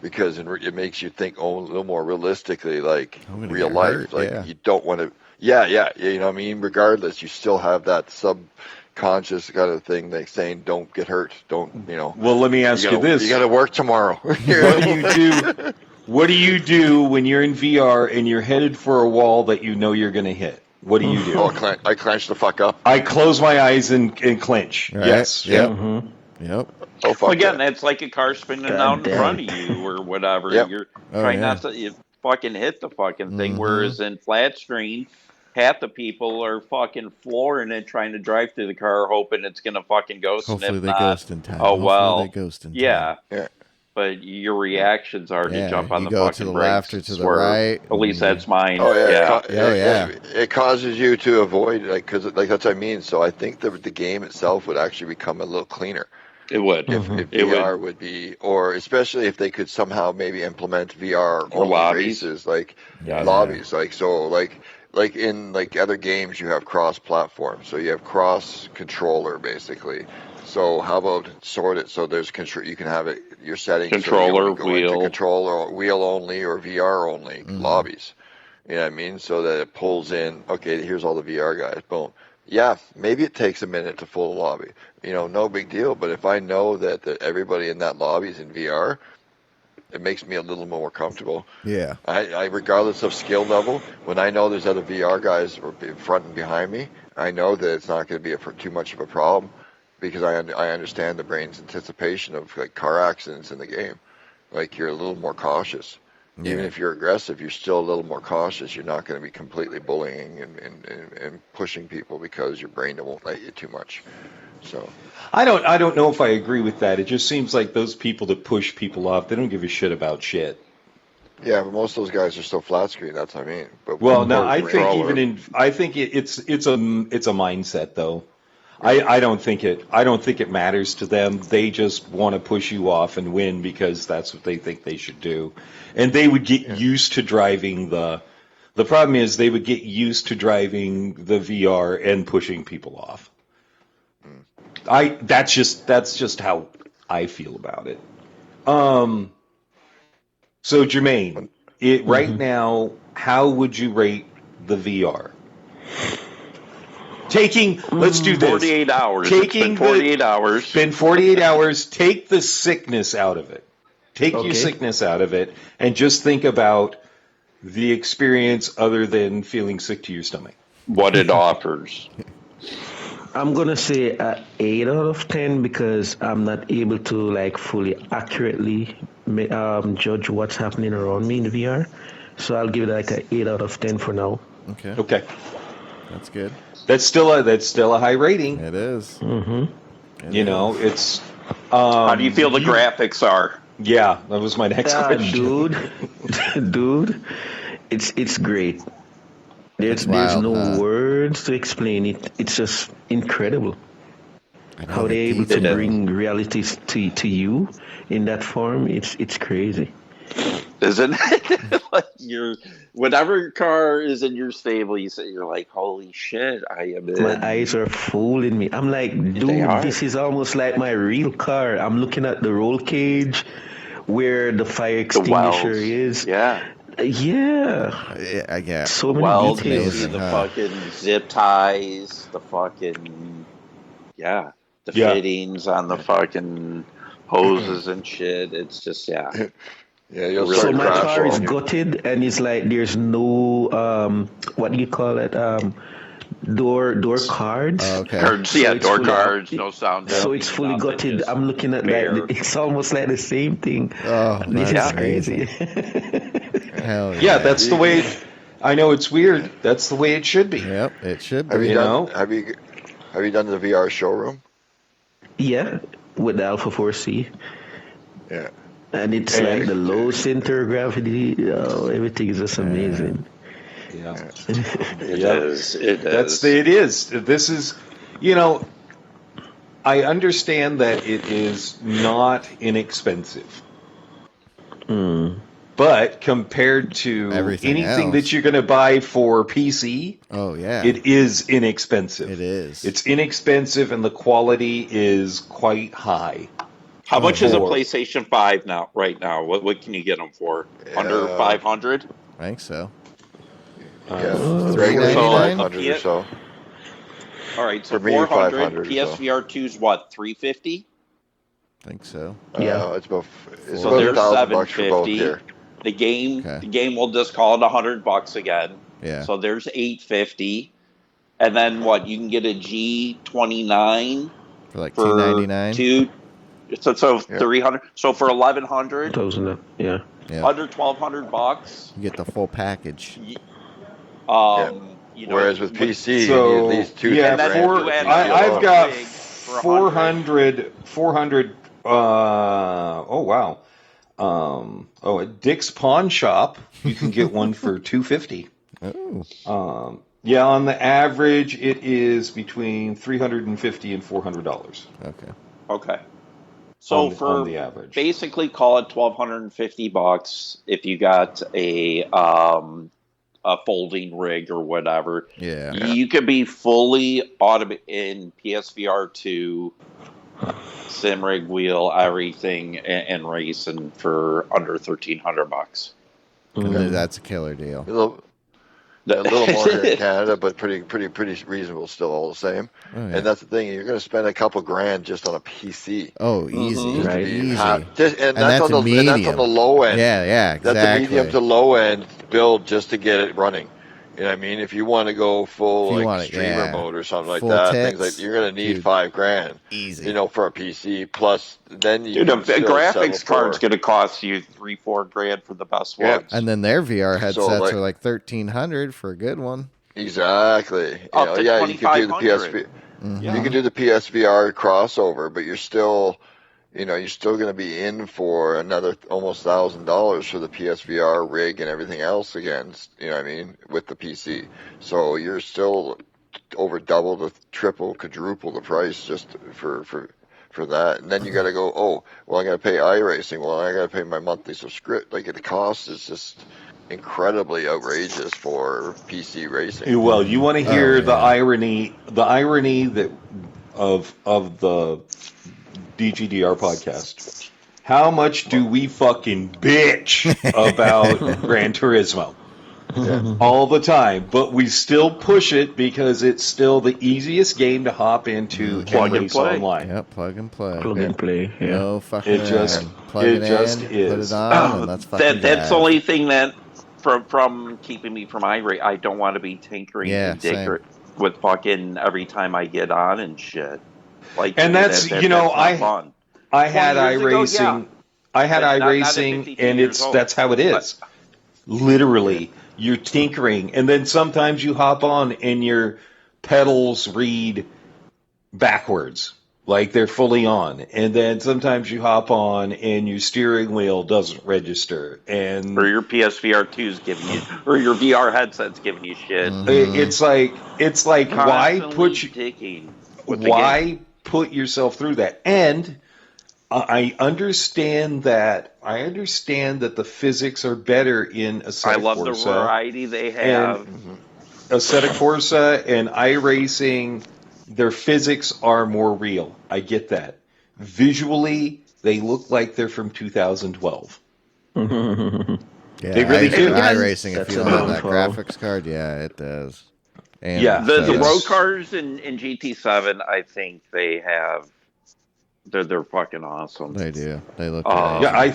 because it makes you think a little more realistically, like real life. You don't want to. Yeah, you know what I mean? Regardless, you still have that subconscious kind of thing, like saying, don't get hurt, don't, Well, let me ask you this. You got to work tomorrow. What do you do? What do you do when you're in VR and you're headed for a wall that you know you're going to hit? What do you do? I clench the fuck up. I close my eyes and clench. Right. Yes. Yep. Yep. Oh, fuck again, that's like a car spinning out in front of you or whatever. Yep. You're trying not to fucking hit the fucking thing, whereas in flat screen, half the people are fucking flooring it, trying to drive through the car, hoping it's going to fucking ghost. Hopefully and they ghost in time. Well, they ghost in time. Yeah. But your reactions are to jump on the fucking brakes. You go to the left or to the right. At least that's mine. Oh, yeah. It causes you to avoid, because that's what I mean. So I think the game itself would actually become a little cleaner. It would. If VR would be, or especially if they could somehow maybe implement VR or lobbies. Races, lobbies. Like in other games, you have cross-platform, so you have cross-controller basically. So how about sort it so there's control? You can have it your settings. Controller, wheel, controller, wheel only, or VR only lobbies. You know what I mean? So that it pulls in. Okay, here's all the VR guys. Boom. Yeah, maybe it takes a minute to full lobby. No big deal. But if I know that everybody in that lobby is in VR, it makes me a little more comfortable. Yeah. I regardless of skill level, when I know there's other VR guys in front and behind me, I know that it's not going to be too much of a problem, because I understand the brain's anticipation of car accidents in the game. You're a little more cautious. Yeah. Even if you're aggressive, you're still a little more cautious. You're not going to be completely bullying and pushing people, because your brain won't let you too much. So I don't know if I agree with that. It just seems like those people that push people off, they don't give a shit about shit. Yeah, but most of those guys are still flat screen. That's what I mean. But I think it's a mindset though. I don't think it matters to them. They just want to push you off and win, because that's what they think they should do, and they would get used to driving the. The problem is they would get used to driving the VR and pushing people off. That's just how I feel about it. So Jermaine, right now, how would you rate the VR? Let's do this. 48 hours. Taking 48 hours. Spend 48 hours. Take the sickness out of it. Take your sickness out of it, and just think about the experience other than feeling sick to your stomach? What it offers. I'm gonna say 8 out of 10 because I'm not able to like fully accurately judge what's happening around me in VR. So I'll give it like an 8 out of 10 for now. Okay. That's good. That's still a high rating. It is. Mm-hmm. It's. How do you feel the graphics are? Yeah, that was my next question. Dude, it's great. There's no words to explain it. It's just incredible how they're able to bring realities to you in that form. It's crazy, isn't it? Like whatever car is in your stable, you're like, holy shit, I am in. My eyes are fooling me. I'm like, dude, this is almost like my real car. I'm looking at the roll cage where the fire extinguisher is. Yeah. I guess. So many welds, details. the fucking zip ties, the fucking fittings on the fucking hoses and shit. It's just So my car is gutted, and it's like there's no what do you call it? Door cards. Oh, okay. So door cards, no sound. So it's fully gutted. I'm looking at like it's almost like the same thing. Oh, this is crazy. Hell yeah. Yeah, that's the way. I know it's weird. That's the way it should be. Yep, it should be. Have you done the VR showroom? Yeah, with the Alpha 4C. Yeah. And it's like the low center of gravity. Everything is just amazing. Yeah. It is. It is. This is, I understand that it is not inexpensive. But compared to anything that you're going to buy for PC, it is inexpensive. It is. It's inexpensive, and the quality is quite high. How much is a PlayStation 5 right now? What can you get them for? Under 500? I think so. $399 or so. All right, so for me, 400. PSVR2 is what, 350? I think so. Yeah, it's about so there's $750 for both here. The game will just call it $100 again. Yeah. So there's $850, and then what? You can get a G29 for like $299. So 300. So for $1,100, yeah, under $1,200, you get the full package. Whereas with PC, so, you need at least two. Yeah, I've got 400. Oh wow. At Dick's Pawn Shop, you can get one for $250. Oh. On the average, it is between $350 and $400. Okay. So on the average, basically, call it $1,250 if you got a folding rig or whatever. Yeah. You could be fully automated in PSVR2. Sim rig wheel, everything, and racing for under $1,300. That's a killer deal. A little more here in Canada, but pretty reasonable still, all the same. Oh, yeah. And that's the thing, you're going to spend a couple grand just on a PC. Oh, easy, right? Easy. And that's on the low end. Yeah, exactly. That's a medium to low end build just to get it running. You know what I mean? If you want to go full streamer mode or something like that, things like you're going to need $5,000 easy. For a PC. Plus, then you a graphics card's going to cost you $3-4 grand for the best ones. And then their VR headsets are like $1,300 for a good one. Exactly. Up to you can do the PSVR. You can do the PSVR crossover, but you're still going to be in for another almost $1,000 for the PSVR rig and everything else again, with the PC. So you're still over double the triple, quadruple the price just for that. And then you got to go, I got to pay iRacing. Well, I got to pay my monthly subscription. Like the cost is just incredibly outrageous for PC racing. Well, you want to hear the irony that of the DGDR podcast. How much do we fucking bitch about Gran Turismo? All the time, but we still push it because it's still the easiest game to hop into plug and play online. Yep, plug and play. Plug and play. Yeah. No fucking it just plug it just in, is. Put it on, and that's fucking that's the only thing that from keeping me from iRacing. I don't want to be tinkering with fucking every time I get on and shit. Like, and that's that's not fun. I had iRacing. I had iRacing, and that's how it is. But, literally, you're tinkering, and then sometimes you hop on and your pedals read backwards, like they're fully on, and then sometimes you hop on and your steering wheel doesn't register, and or your PSVR2's giving you, or your VR headset's giving you shit. It's like why put yourself through that? And I understand that the physics are better in Assetto Corsa. I love the variety they have. Assetto Corsa and iRacing, their physics are more real. I get that. Visually, they look like they're from 2012. Yeah, they really do. iRacing, if you don't have that graphics card, yeah, it does. And the road cars in GT7, I think they have. They're fucking awesome. They do. They look awesome. Yeah,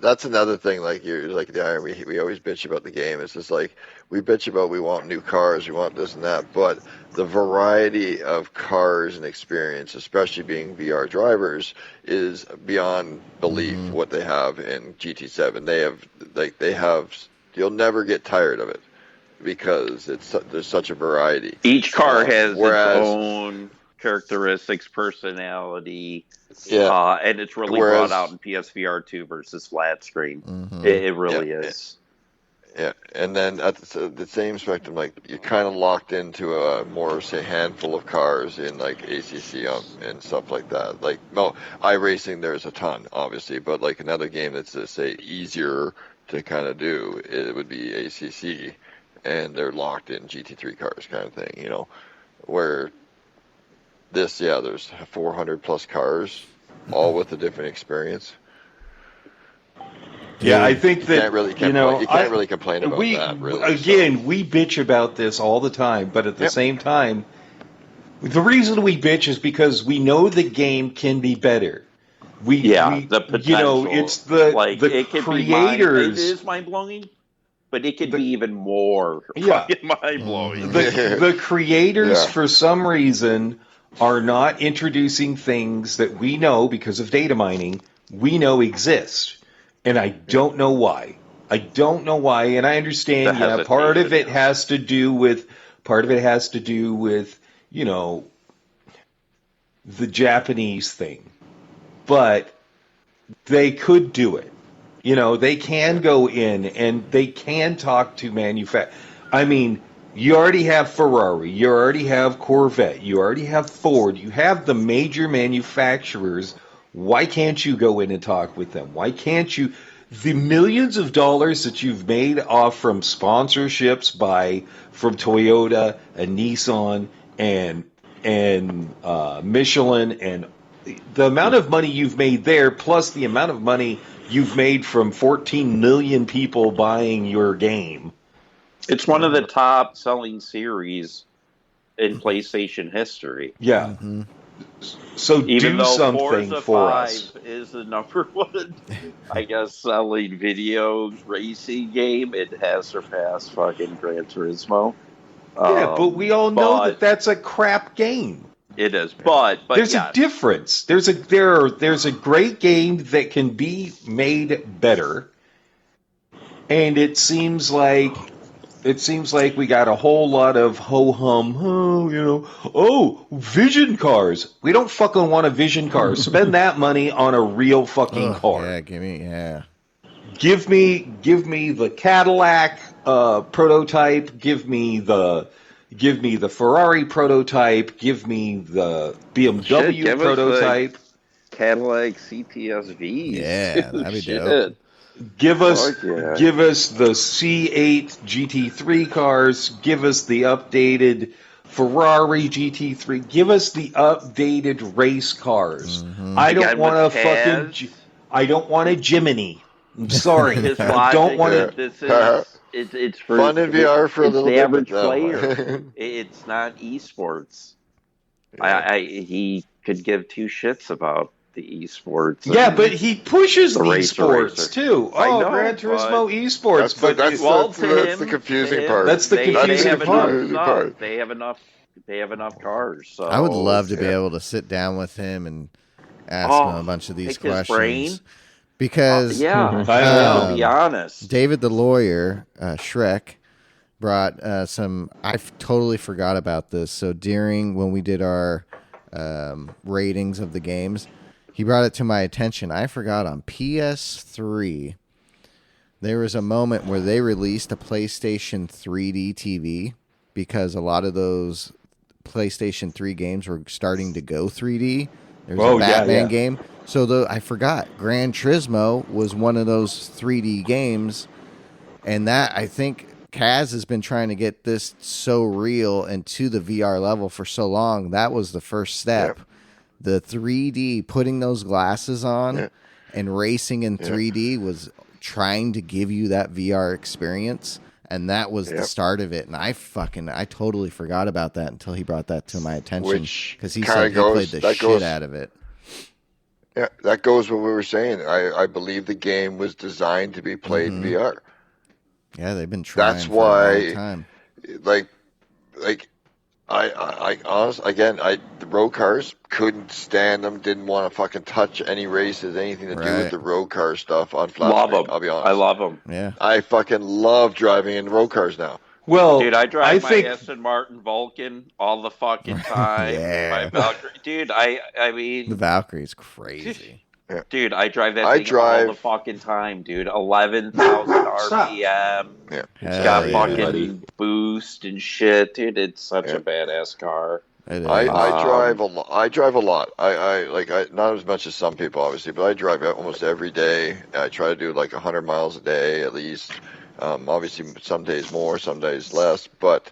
that's another thing. Like the Iron, we always bitch about the game. It's just like we bitch about we want new cars, we want this and that, but the variety of cars and experience, especially being VR drivers, is beyond belief. What they have in GT7, they have. You'll never get tired of it because there's such a variety. Each car has its own characteristics, personality, and it's really brought out in PSVR2 versus flat screen. It really is. Yeah, and then at the same spectrum, like you're kind of locked into a more, say, handful of cars in like ACC and stuff like that. Like, no, iRacing there's a ton, obviously, but like another game that's say easier to kind of do, it would be ACC, and they're locked in GT3 cars, kind of thing, you know, where. There's 400 plus cars, all with a different experience. Yeah, I think that you can't really complain about that. Really, we bitch about this all the time, but at the same time, the reason we bitch is because we know the game can be better. The potential. It's the creators. It is mind blowing. But it could be even more fucking mind blowing. The creators, for some reason, are not introducing things that we know because of data mining, we know exist. And I don't know why. And I understand, part of it has to do with, you know, the Japanese thing. But they could do it. You know, they can go in and they can talk to I mean, you already have Ferrari, you already have Corvette, you already have Ford, you have the major manufacturers. Why can't you go in and talk with them? Why can't you? The millions of dollars that you've made off from sponsorships from Toyota and Nissan and Michelin, and the amount of money you've made there, plus the amount of money you've made from 14 million people buying your game. It's one of the top selling series in PlayStation history. Yeah. So even do though something Forza for 5 us. is the number one, I guess, selling video racing game, it has surpassed fucking Gran Turismo. But we all know that that's a crap game. It is, but there's a difference. There's a great game that can be made better, and it seems like we got a whole lot of ho-hum, vision cars. We don't fucking want a vision car. Spend that money on a real fucking car. Yeah, give me the Cadillac prototype. Give me the Ferrari prototype. Give me the BMW prototype. Cadillac CTSV. Yeah, that'd be dope. Give us the C8 GT3 cars. Give us the updated Ferrari GT3. Give us the updated race cars. I don't want a I don't want a Jimny. I'm sorry. I don't want to. It's for fun in VR for a little bit. The average bit, player. It's not esports. He could give two shits about the esports. Yeah, but he pushes the esports too. Oh, Gran Turismo esports. That's the confusing part. That's the confusing part. They have enough cars. So I would love to be able to sit down with him and ask him a bunch of these questions. Because to be honest, David the lawyer, Shrek, brought some. I totally forgot about this. So when we did our ratings of the games, he brought it to my attention. I forgot on PS3, there was a moment where they released a PlayStation 3D TV because a lot of those PlayStation 3 games were starting to go 3D. There was a Batman game. So I forgot. Gran Turismo was one of those 3D games. And that, I think, Kaz has been trying to get this so real and to the VR level for so long. That was the first step. Yep. The 3D, putting those glasses on and racing in 3D was trying to give you that VR experience. And that was the start of it. And I totally forgot about that until he brought that to my attention. Because he said he played the shit out of it. Yeah, that goes with what we were saying. I believe the game was designed to be played in VR. Yeah, they've been trying. That's why, a long time. I honestly, the road cars, couldn't stand them. Didn't want to fucking touch any races, anything to do with the road car stuff on flat screen. I'll be honest. I love them. Yeah, I fucking love driving in road cars now. Well, dude, I drive my Aston Martin Vulcan all the fucking time. My Valkyrie, dude. I mean, the Valkyrie's crazy. Dude, I drive that thing all the fucking time, dude. 11,000 RPM. Yeah. It's got fucking boost and shit, dude. It's such a badass car. I drive a lot. I drive a lot. I not as much as some people, obviously, but I drive almost every day. I try to do like 100 miles a day at least. Obviously, some days more, some days less. But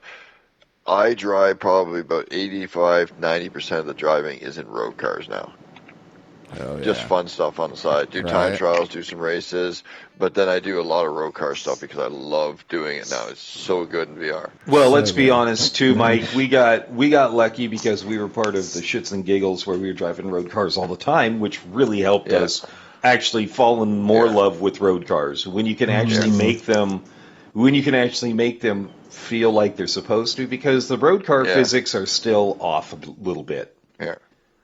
I drive probably about 85-90% of the driving is in road cars now. Oh, just fun stuff on the side. Do time trials, do some races, but then I do a lot of road car stuff because I love doing it now. It's so good in VR. Well, let's be honest too, Mike. We got lucky because we were part of the Shits and Giggles where we were driving road cars all the time, which really helped us actually fall in more love with road cars. When you can actually make them, feel like they're supposed to, because the road car physics are still off a little bit. Yeah,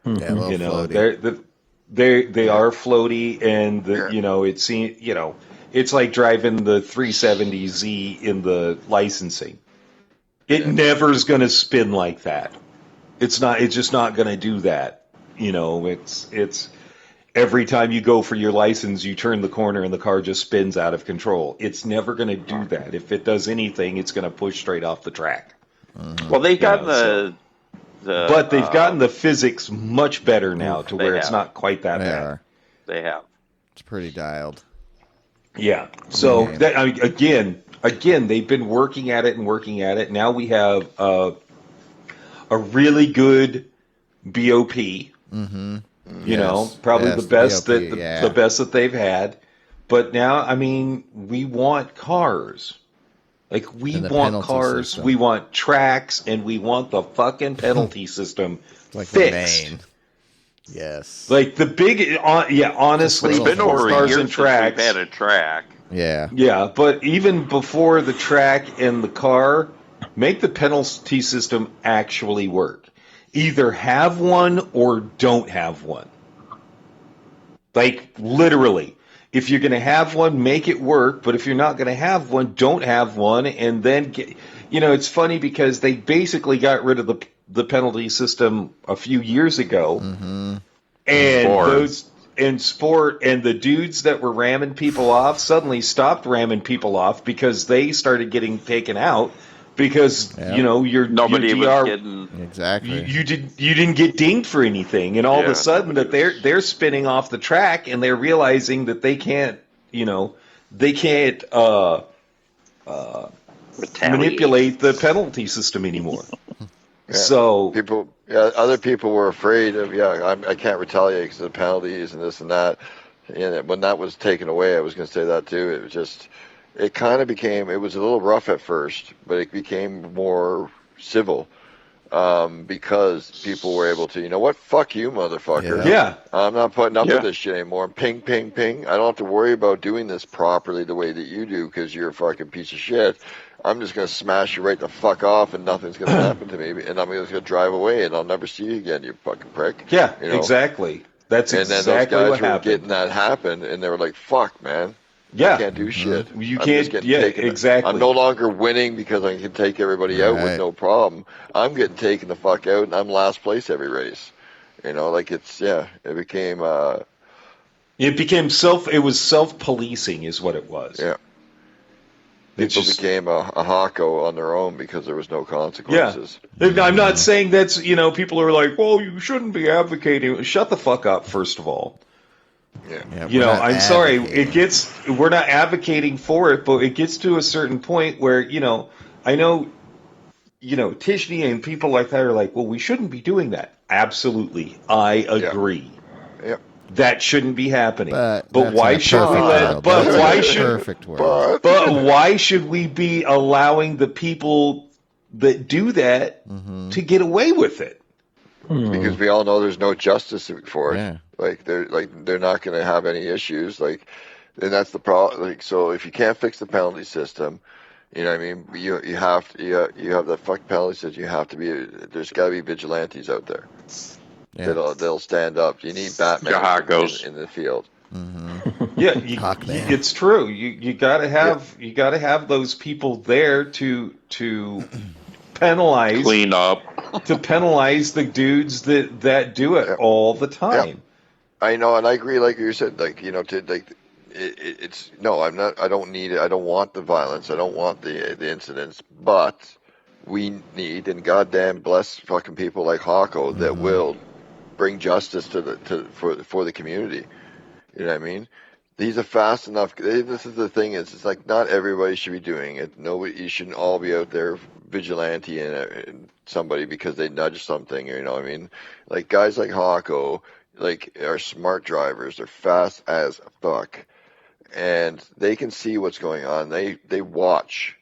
you know, they are floaty, and it's like driving the 370Z in the licensing. It never is going to spin like that. It's just not going to do that. You know, it's every time you go for your license, you turn the corner and the car just spins out of control. It's never going to do that. If it does anything, it's going to push straight off the track. Well, they've got but they've gotten the physics much better now to where it's not quite that bad. They have. It's pretty dialed. Yeah. So again, they've been working at it. Now we have a really good BOP. Mm-hmm. You know, probably the best BOP, the best that they've had. But now, I mean, we want cars. Like, we want cars, system. We want tracks, and we want the fucking penalty system fixed. Yes. Like, the big, honestly, it's been over cars a year and tracks. We've had a track. Yeah. Yeah, but even before the track and the car, make the penalty system actually work. Either have one or don't have one. Like, literally. If you're going to have one, make it work. But if you're not going to have one, don't have one. And then, it's funny because they basically got rid of the penalty system a few years ago. Mm-hmm. And sport and the dudes that were ramming people off suddenly stopped ramming people off because they started getting taken out. Because nobody was getting exactly. You didn't get dinged for anything, and all of a sudden that they're spinning off the track and they're realizing that they can't manipulate the penalty system anymore. So other people were afraid of I can't retaliate because of the penalties and this and that. And when that was taken away, I was going to say that too. It was just. It kind of became, it was a little rough at first, but it became more civil. because people were able to, you know what, fuck you, motherfucker. Yeah. I'm not putting up with this shit anymore. Ping, ping, ping. I don't have to worry about doing this properly the way that you do because you're a fucking piece of shit. I'm just going to smash you right the fuck off and nothing's going to happen to me. And I'm just going to drive away and I'll never see you again, you fucking prick. Yeah, exactly. That's exactly what happened. And then those guys were getting that happen and they were like, fuck, man. Yeah. I can't do shit. You can't, exactly. I'm no longer winning because I can take everybody out with no problem. I'm getting taken the fuck out and I'm last place every race. You know, like it became... it was self-policing is what it was. Yeah. People became a hawko on their own because there was no consequences. Yeah. I'm not saying that's, people are like, well, you shouldn't be advocating. Shut the fuck up, first of all. Yeah. I'm sorry. We're not advocating for it, but it gets to a certain point where, I know, Tishney and people like that are like, well, we shouldn't be doing that. Absolutely. I agree. Yeah. That shouldn't be happening. But why should we let? But why should? But why should we be allowing the people that do that to get away with it? Because we all know there's no justice for it. Yeah. They're not going to have any issues. And that's the problem. So if you can't fix the penalty system, you know what I mean? You have that fucked penalty system. You have to be. There's got to be vigilantes out there. Yeah. They'll stand up. You need Batman in the field. Mm-hmm. Yeah, it's true. You gotta have those people there to penalize, clean up, to penalize the dudes that do it all the time. Yeah. I know, and I agree. Like you said, it's no. I'm not. I don't need it. I don't want the violence. I don't want the incidents. But we need, and goddamn bless fucking people like Hawko that will bring justice for the community. You know what I mean? These are fast enough. This is the thing it's like not everybody should be doing it. You shouldn't all be out there vigilante and somebody because they nudge something. You know what I mean? Like guys like Hawko, are smart drivers. They're fast as fuck, and they can see what's going on. They watch.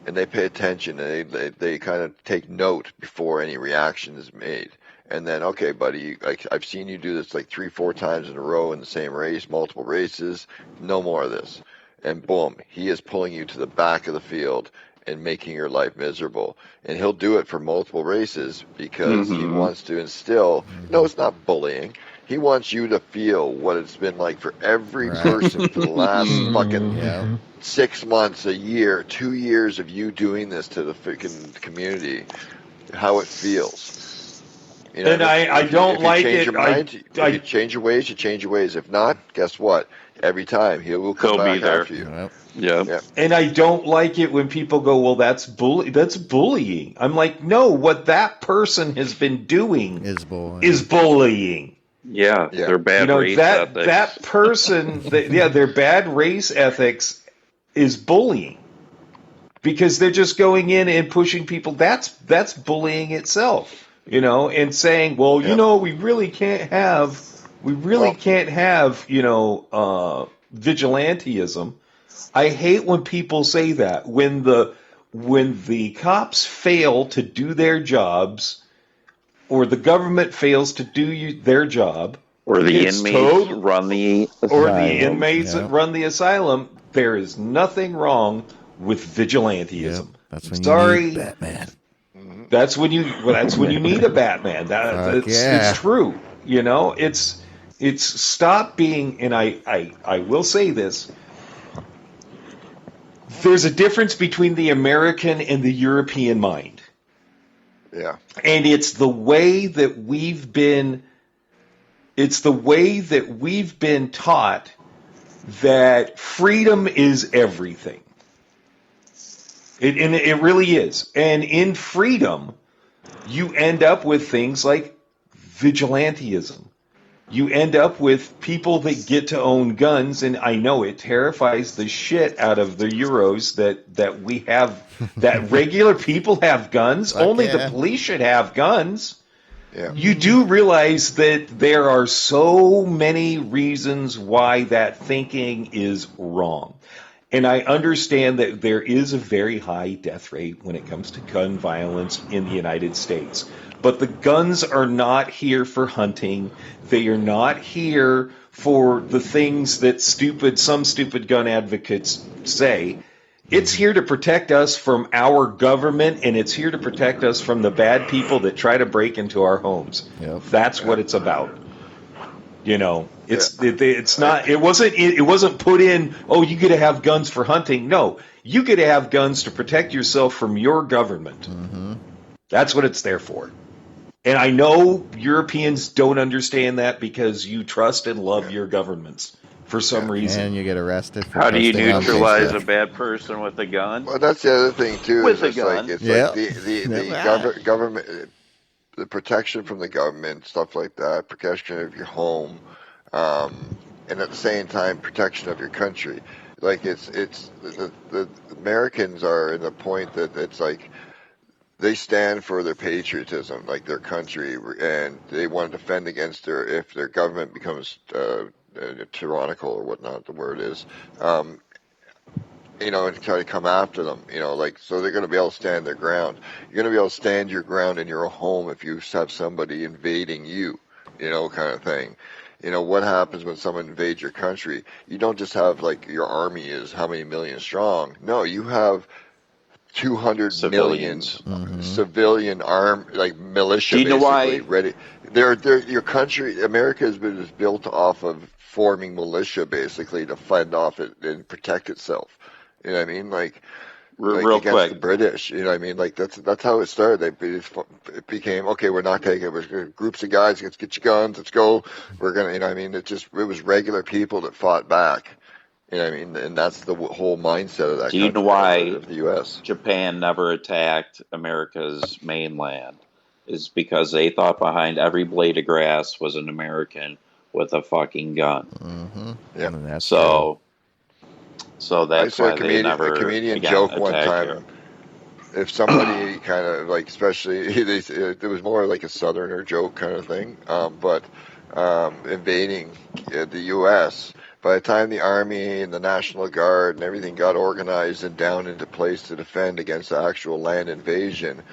And they pay attention, and they kind of take note before any reaction is made. And then, okay, buddy, I've seen you do this 3-4 times in a row in the same race, multiple races. No more of this. And boom, he is pulling you to the back of the field and making your life miserable. And he'll do it for multiple races because he wants to instill. No, it's not bullying. He wants you to feel what it's been like for every person for the last fucking 6 months, a year, 2 years of you doing this to the freaking community, how it feels. You know, and I don't like it. If you change your ways, you change your ways. If not, guess what? Every time he will come back after you. Yeah. And I don't like it when people go, well, that's bullying. I'm like, no, what that person has been doing is bullying. Yeah, they're bad race ethics. That person, their bad race ethics is bullying. Because they're just going in and pushing people. That's bullying itself. And saying, well, we really can't have, vigilantism. I hate when people say that. When the cops fail to do their jobs, or the government fails to do their job, or the inmates run the asylum. Run the asylum, there is nothing wrong with vigilantism. Yep, that's when you need Batman. That's when you need a Batman. It's true. It's stop being, and I will say this. There's a difference between the American and the European mind. Yeah. And it's the way that we've been taught that freedom is everything. It really is. And in freedom, you end up with things like vigilantism. You end up with people that get to own guns, and I know it terrifies the shit out of the Euros that we have, that regular people have guns. Only the police should have guns. Yeah. You do realize that there are so many reasons why that thinking is wrong. And I understand that there is a very high death rate when it comes to gun violence in the United States. But the guns are not here for hunting. They are not here for the things that some stupid gun advocates say. It's here to protect us from our government, and it's here to protect us from the bad people that try to break into our homes. Yep. That's what it's about. It's not. It wasn't put in. Oh, you get to have guns for hunting. No, you get to have guns to protect yourself from your government. Mm-hmm. That's what it's there for. And I know Europeans don't understand that because you trust and love your governments for some reason. And you get arrested for How do you neutralize a bad person with a gun? Well, that's the other thing too. With a gun. Like the government, the protection from the government, stuff like that, protection of your home, and at the same time, protection of your country. Like it's the Americans are in the point that it's like they stand for their patriotism, like their country, and they want to defend against if their government becomes tyrannical or whatnot, the word is, and try to come after them, so they're going to be able to stand their ground. You're going to be able to stand your ground in your home if you have somebody invading you, kind of thing. What happens when someone invades your country? You don't just have, like, your army is how many million strong. No, you have 200 civilians. Million civilian armed, like, militia, basically, ready. Your country, America is built off of forming militia, basically, to fend off it and protect itself. You know what I mean? Like real against quick. the British, you know what I mean? Like that's how it started. It became, okay, we're not taking it. We're groups of guys, let's get your guns, let's go. We're gonna, you know what I mean? It was regular people that fought back. You know what I mean? And that's the whole mindset of that. Do you know why the U.S. Japan never attacked America's mainland? Is because they thought behind every blade of grass was an American with a fucking gun. Mm-hmm. Yeah. So that's why they never. A comedian joke one time. Here. If somebody kind of like, especially it was more like a Southerner joke kind of thing, but invading the U.S. By the time the Army and the National Guard and everything got organized and down into place to defend against the actual land invasion,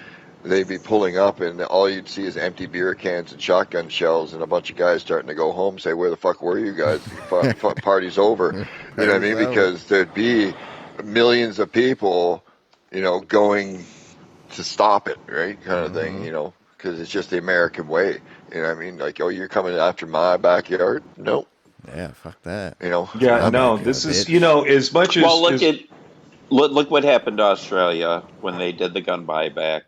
they'd be pulling up and all you'd see is empty beer cans and shotgun shells and a bunch of guys starting to go home, say, where the fuck were you guys? Party's over. You know what I mean? Because there'd be millions of people, going to stop it, right? Kind of thing, because it's just the American way. You know what I mean? Like, oh, you're coming after my backyard? Nope. Yeah, fuck that. Yeah, no, this is, as much as... Well, look what happened to Australia when they did the gun buyback.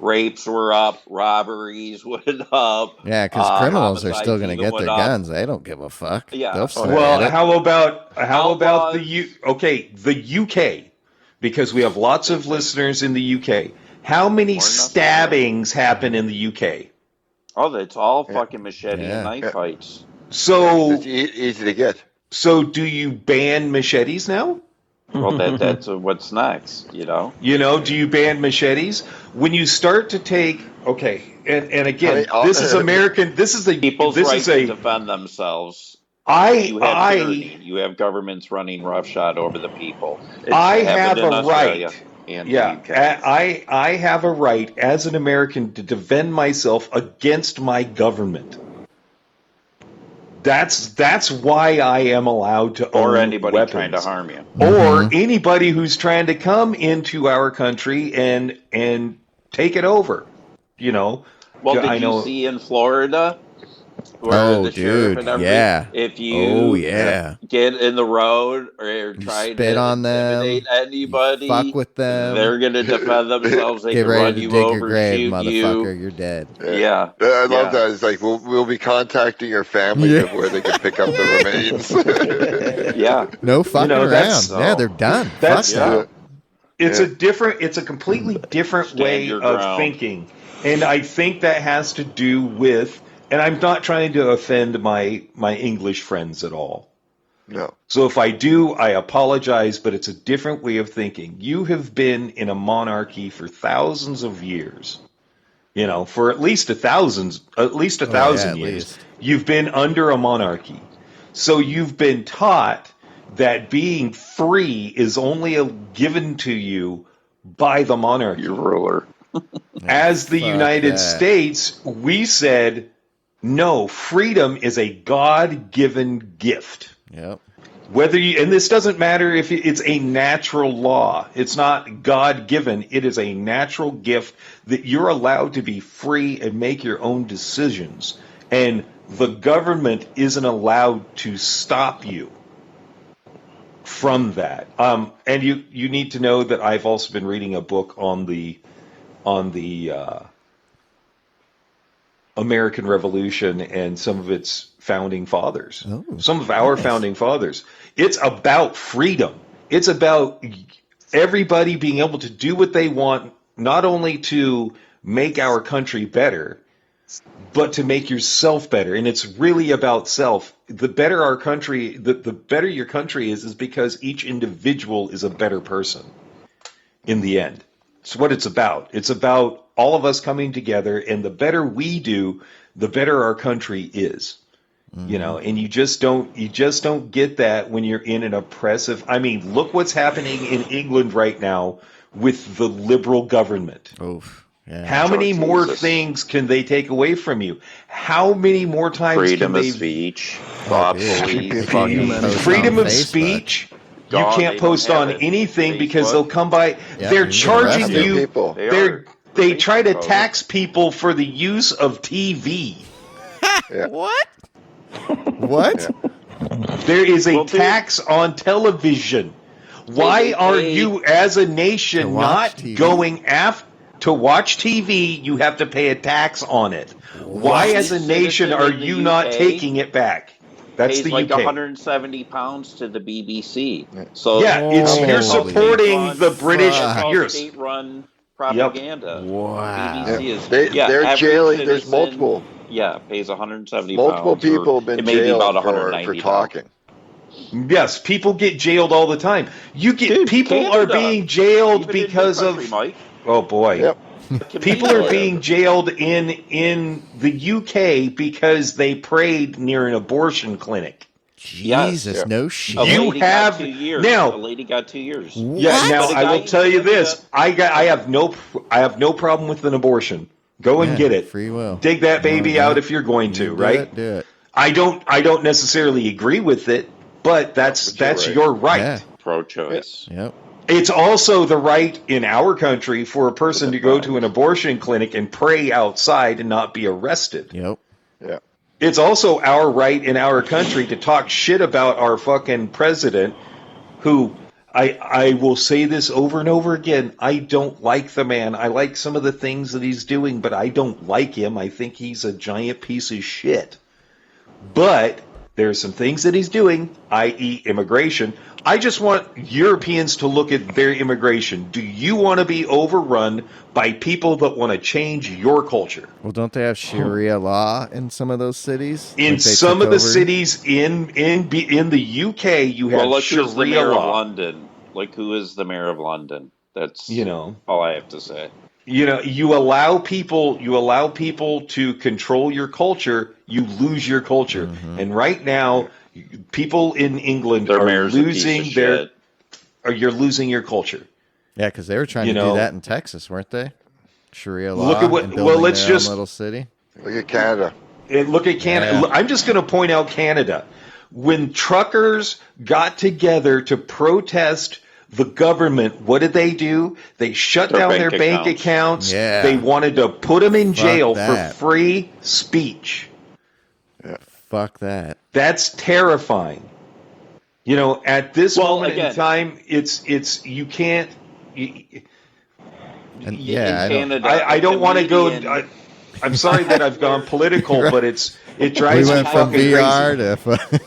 Rapes were up, robberies went up. Yeah, because criminals are still going to get their guns. They don't give a fuck. Yeah. How about the UK? Because we have lots of listeners in the UK. How many stabbings happen in the UK? Oh, it's all fucking machete and knife fights. So it's easy to get. So do you ban machetes now? Well, that's what's next, Do you ban machetes? When you start to take, and again, this is American. This is people's right to defend themselves. You have governments running roughshod over the people. I have a right. I have a right as an American to defend myself against my government. That's why I am allowed to own anybody weapons. Trying to harm you, or anybody who's trying to come into our country and take it over. Well, did you see in Florida? Where dude, if you get in the road or try to on them, intimidate anybody, fuck with them, they're going to defend themselves. They get can ready run to you dig over, your grave, motherfucker. You. You're dead. Yeah. I love that. It's like we'll be contacting your family of where they can pick up the remains. No fucking around. They're done. It's a completely different way of thinking, and I think that has to do with. And I'm not trying to offend my English friends at all. No. So if I do, I apologize, but it's a different way of thinking. You have been in a monarchy for thousands of years. For at least a thousand years. Least. You've been under a monarchy. So you've been taught that being free is only given to you by the monarchy. Your ruler. As the United States, we said, no, freedom is a God-given gift. Yep. Whether you, and this doesn't matter if it's a natural law. It's not God-given. It is a natural gift that you're allowed to be free and make your own decisions. And the government isn't allowed to stop you from that. And you need to know that I've also been reading a book on the American Revolution and some of its founding fathers. Oh, some of our founding fathers. It's about freedom. It's about everybody being able to do what they want, not only to make our country better, but to make yourself better. And it's really about self. The better our country, the better your country is because each individual is a better person in the end. It's what it's about. It's about all of us coming together, and the better we do, the better our country is. Mm-hmm. You know, and you just don't get that when you're in an oppressive. I mean, look what's happening in England right now with the liberal government. Oof. Yeah. How many more things can they take away from you? How many more times freedom can they... of speech, freedom of speech. You can't post on anything because they'll come by. Yeah, they're charging you. They try to tax people for the use of TV. Yeah. What? What? There is a tax on television. Why are you, as a nation, not going after to watch TV? You have to pay a tax on it. Why, as a nation, are you not taking it back? That's pays the like UK. £170 to the BBC. So you're supporting the British. You're state-run propaganda. Yep. Wow. BBC is they're jailing. There's multiple. Yeah, pays £170. Multiple people have been jailed for talking. Yes, people get jailed all the time. People are being jailed because of. Mike. Oh boy. Yep. People are being jailed in the UK because they prayed near an abortion clinic. Jesus, no shit. You have 2 years. Now. A lady got 2 years. What? Yeah. Now I will tell you this: I have no problem with an abortion. Go and get it. Free will. Dig that baby out if you're going to. Right? Do it. I don't necessarily agree with it, but that's your right. Yeah. Pro-choice. Yep. It's also the right in our country for a person to go to an abortion clinic and pray outside and not be arrested. Yep. Yeah. It's also our right in our country to talk shit about our fucking president, who I will say this over and over again. I don't like the man. I like some of the things that he's doing, but I don't like him. I think he's a giant piece of shit. But there's some things that he's doing, i.e. immigration. I just want Europeans to look at their immigration. Do you want to be overrun by people that want to change your culture? Well, don't they have Sharia law in some of those cities? In some of the cities in the UK, you have Sharia law. Of London. Like, who is the mayor of London? That's all I have to say. You allow people to control your culture, you lose your culture. Mm-hmm. And right now, people in England are losing you're losing your culture. Yeah, because they were trying to do that in Texas, weren't they? Sharia law. Look at let's just little city. Look at Canada. Yeah. I'm just going to point out Canada. When truckers got together to protest the government, what did they do? They shut down their bank accounts. Yeah. They wanted to put them in jail for free speech. Yeah. Fuck that. That's terrifying. At this moment in time, it's you can't. Canada, I don't want to go. I'm sorry that I've gone political, right. But it drives me fucking VR crazy.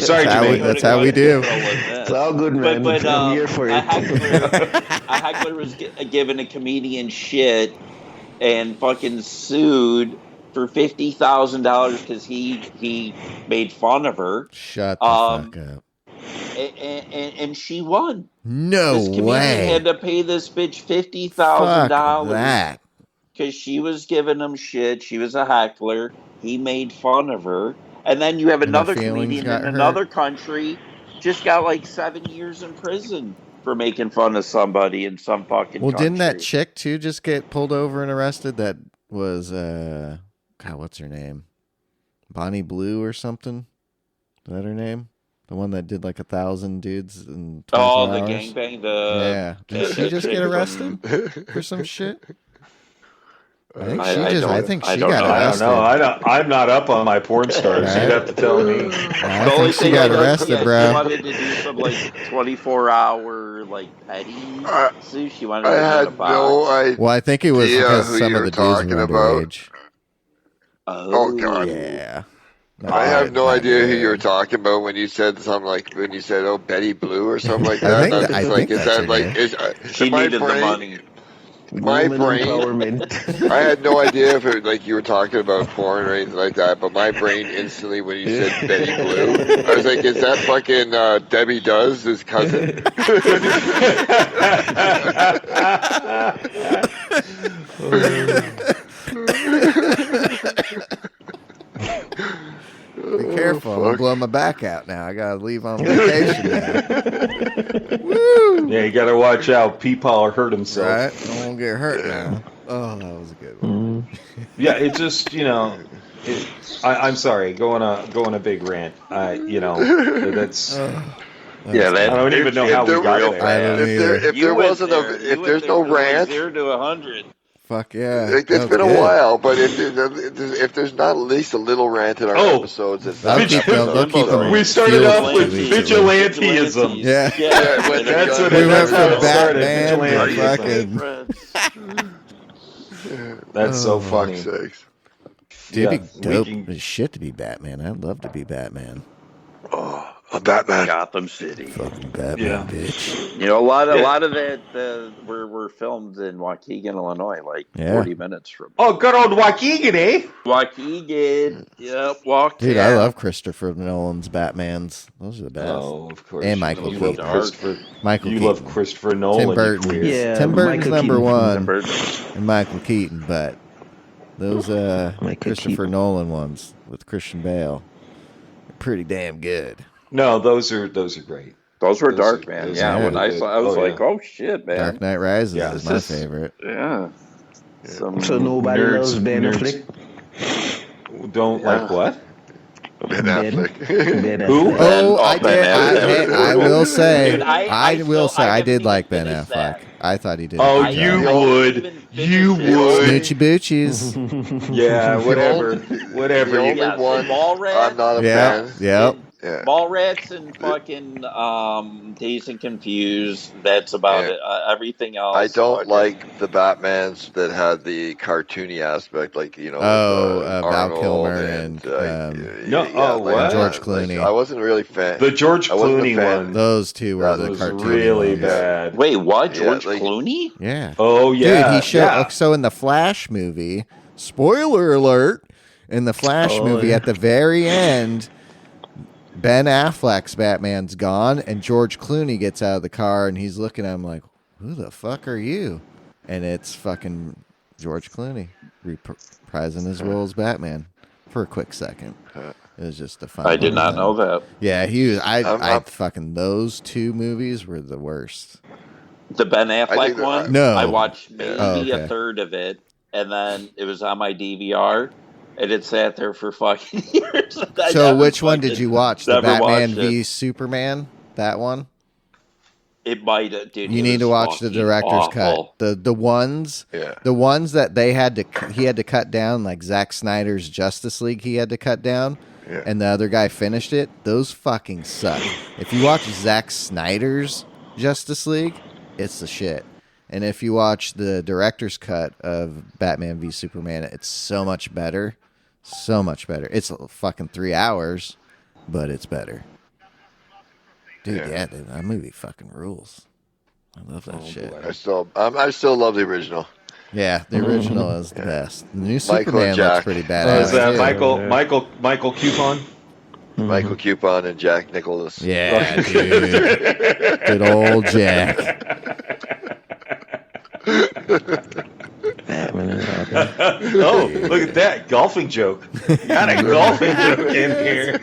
Sorry, Jermaine. That's how we do. It's all good, man. But I'm here for it. A heckler was giving a comedian shit and fucking sued for $50,000 because he made fun of her. Shut the fuck up. And she won. No this comedian way. Had to pay this bitch $50,000 that because she was giving him shit. She was a heckler. He made fun of her, And then you have another feelings comedian got in hurt. another country just got like 7 years in prison for making fun of somebody in some fucking country. Didn't that chick too just get pulled over and arrested? That was God, what's her name? Bonnie Blue or something? Is that her name? The one that did like 1,000 dudes in 24 hours? The gangbang. Yeah. Did she just get arrested for some shit? I think she got arrested. I don't know. I'm not up on my porn stars. Right? You'd have to tell me. I think she got arrested, bro. She wanted to do some like 24-hour like petty sushi. She wanted to had no idea. Well, I think it was because some of the dudes were underage. Oh God. Yeah. I have no idea who you were talking about when you said something like "Oh, Betty Blue" or something like that. I think that's her name. She needed the money. My brain, I had no idea if it, like you were talking about porn or anything like that, but my brain instantly when you said Betty Blue, I was like, is that fucking Debbie Does, his cousin? Be careful, I'm blowing my back out now. I gotta leave on vacation now. Woo! Yeah, you gotta watch out. Peepaw hurt himself. Right? I won't get hurt now. Oh, that was a good one. Yeah, it just, I'm sorry, going a big rant. That's... Yeah, I don't even know how we got there. If there's no rant, 0 to 100. Fuck yeah! It's been a while, but if there's not at least a little rant in our episodes, it's not. We started off with vigilanteism. Yeah, that's what we went from Batman to fucking. That's so funny. Sakes. Dude, it'd be dope as shit to be Batman. I'd love to be Batman. Oh, a Batman. Gotham City. Fucking Batman, bitch. A lot of that were filmed in Waukegan, Illinois, like 40 minutes from. Oh, good old Waukegan, eh? Waukegan. Yep, Waukegan. Dude, I love Christopher Nolan's Batmans. Those are the best. Oh, of course. And Michael Keaton. You love Christopher Nolan. Tim Burton. Yeah, Tim Burton's number one. Tim Burton. And Michael Keaton, but those Christopher Nolan ones with Christian Bale are pretty damn good. No, those are great. Those were dark, man. When I saw, I was like, "Oh shit, man!" Dark Knight Rises is my favorite. Yeah. So nobody loves Ben Affleck. Don't like what? Ben Affleck. Who? Oh, I did. I will say. Dude, I will say. I did like Ben Affleck. I thought he did. Oh, you would. You would. Snoochie boochies. Yeah, whatever. Whatever. The only one. I'm not a fan. Yep. Yeah. Mallrats and fucking Dazed and Confused. That's about it. Everything else. I don't like the Batmans that had the cartoony aspect, like Val Kilmer and George Clooney. Like, I wasn't really fan. The George Clooney one. Those two were the cartoony really ones. bad. Wait, what? George Clooney? Yeah. Oh yeah. Dude, he showed. So in the Flash movie, spoiler alert, in the Flash movie at the very end. Ben Affleck's Batman's gone, and George Clooney gets out of the car, and he's looking at him like, who the fuck are you? And it's fucking George Clooney reprising his role as Batman for a quick second. It was just a fun. I did not know that. Yeah, he was. I fucking those two movies were the worst. The Ben Affleck one? No. I watched maybe a third of it, and then it was on my DVR. And it sat there for fucking years. So which one did you watch? The Batman v Superman? That one? It might have. Dude, you need to watch the director's cut. The ones that he had to cut down, like Zack Snyder's Justice League he had to cut down, and the other guy finished it. Those fucking suck. If you watch Zack Snyder's Justice League, it's the shit. And if you watch the director's cut of Batman v Superman, it's so much better. So much better. It's fucking 3 hours, but it's better. Dude, that movie fucking rules. I love that shit. I still love the original. Yeah, the original is the best. The new Superman looks pretty badass. Is that Michael Coupon? Michael Coupon and Jack Nicklaus. Yeah, dude. Good old Jack. Batman and Oh, look at that golfing joke. Got a golfing joke in here.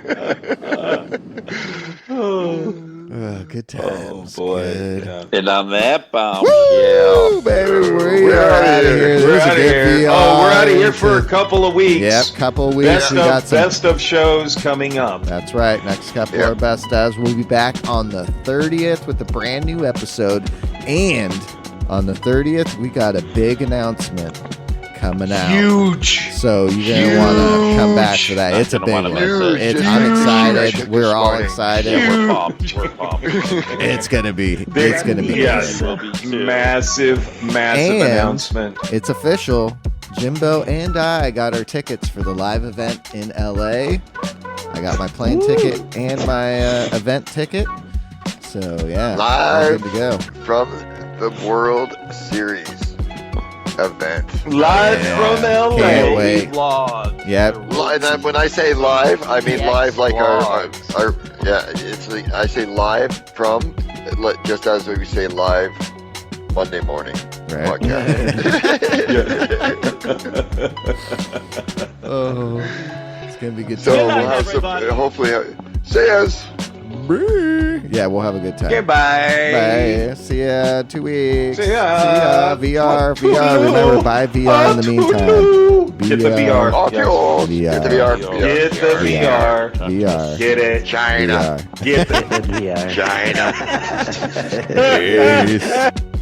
Oh, good times. Oh boy! Good. And on that bombshell, Woo, baby, we're out of here. We're out of here. Oh, we're out of here for a VR. couple of weeks. Yep, couple of weeks. Best of shows coming up. That's right. Next couple of best ofs. We'll be back on the 30th with a brand new episode. And on the 30th, we got a big announcement coming out. Huge. So you're going to want to come back for that. It's a big one. I'm excited. We're all excited. we're pumped. We're pumped. It's going to be Yes. good. Massive And announcement. It's official. Jimbo and I got our tickets for the live event in LA. I got my plane ticket and my event ticket. So, yeah. Live good to go. from the World Series event. Live from LA. Can't wait. Vlogs. Yep. And when I say live, I mean PDX live like our vlogs. it's like, I say live from, just as we say live Monday morning Right. podcast. Oh, it's going to be good. So time. we'll have some, hopefully, say us. Yeah, we'll have a good time. Goodbye. Bye. See ya. 2 weeks. See ya. VR. Remember, buy VR in the meantime. Get the VR. VR. VR. Get the VR. Get the VR. VR. Get it. China. VR. Get the Yeah. China. Peace.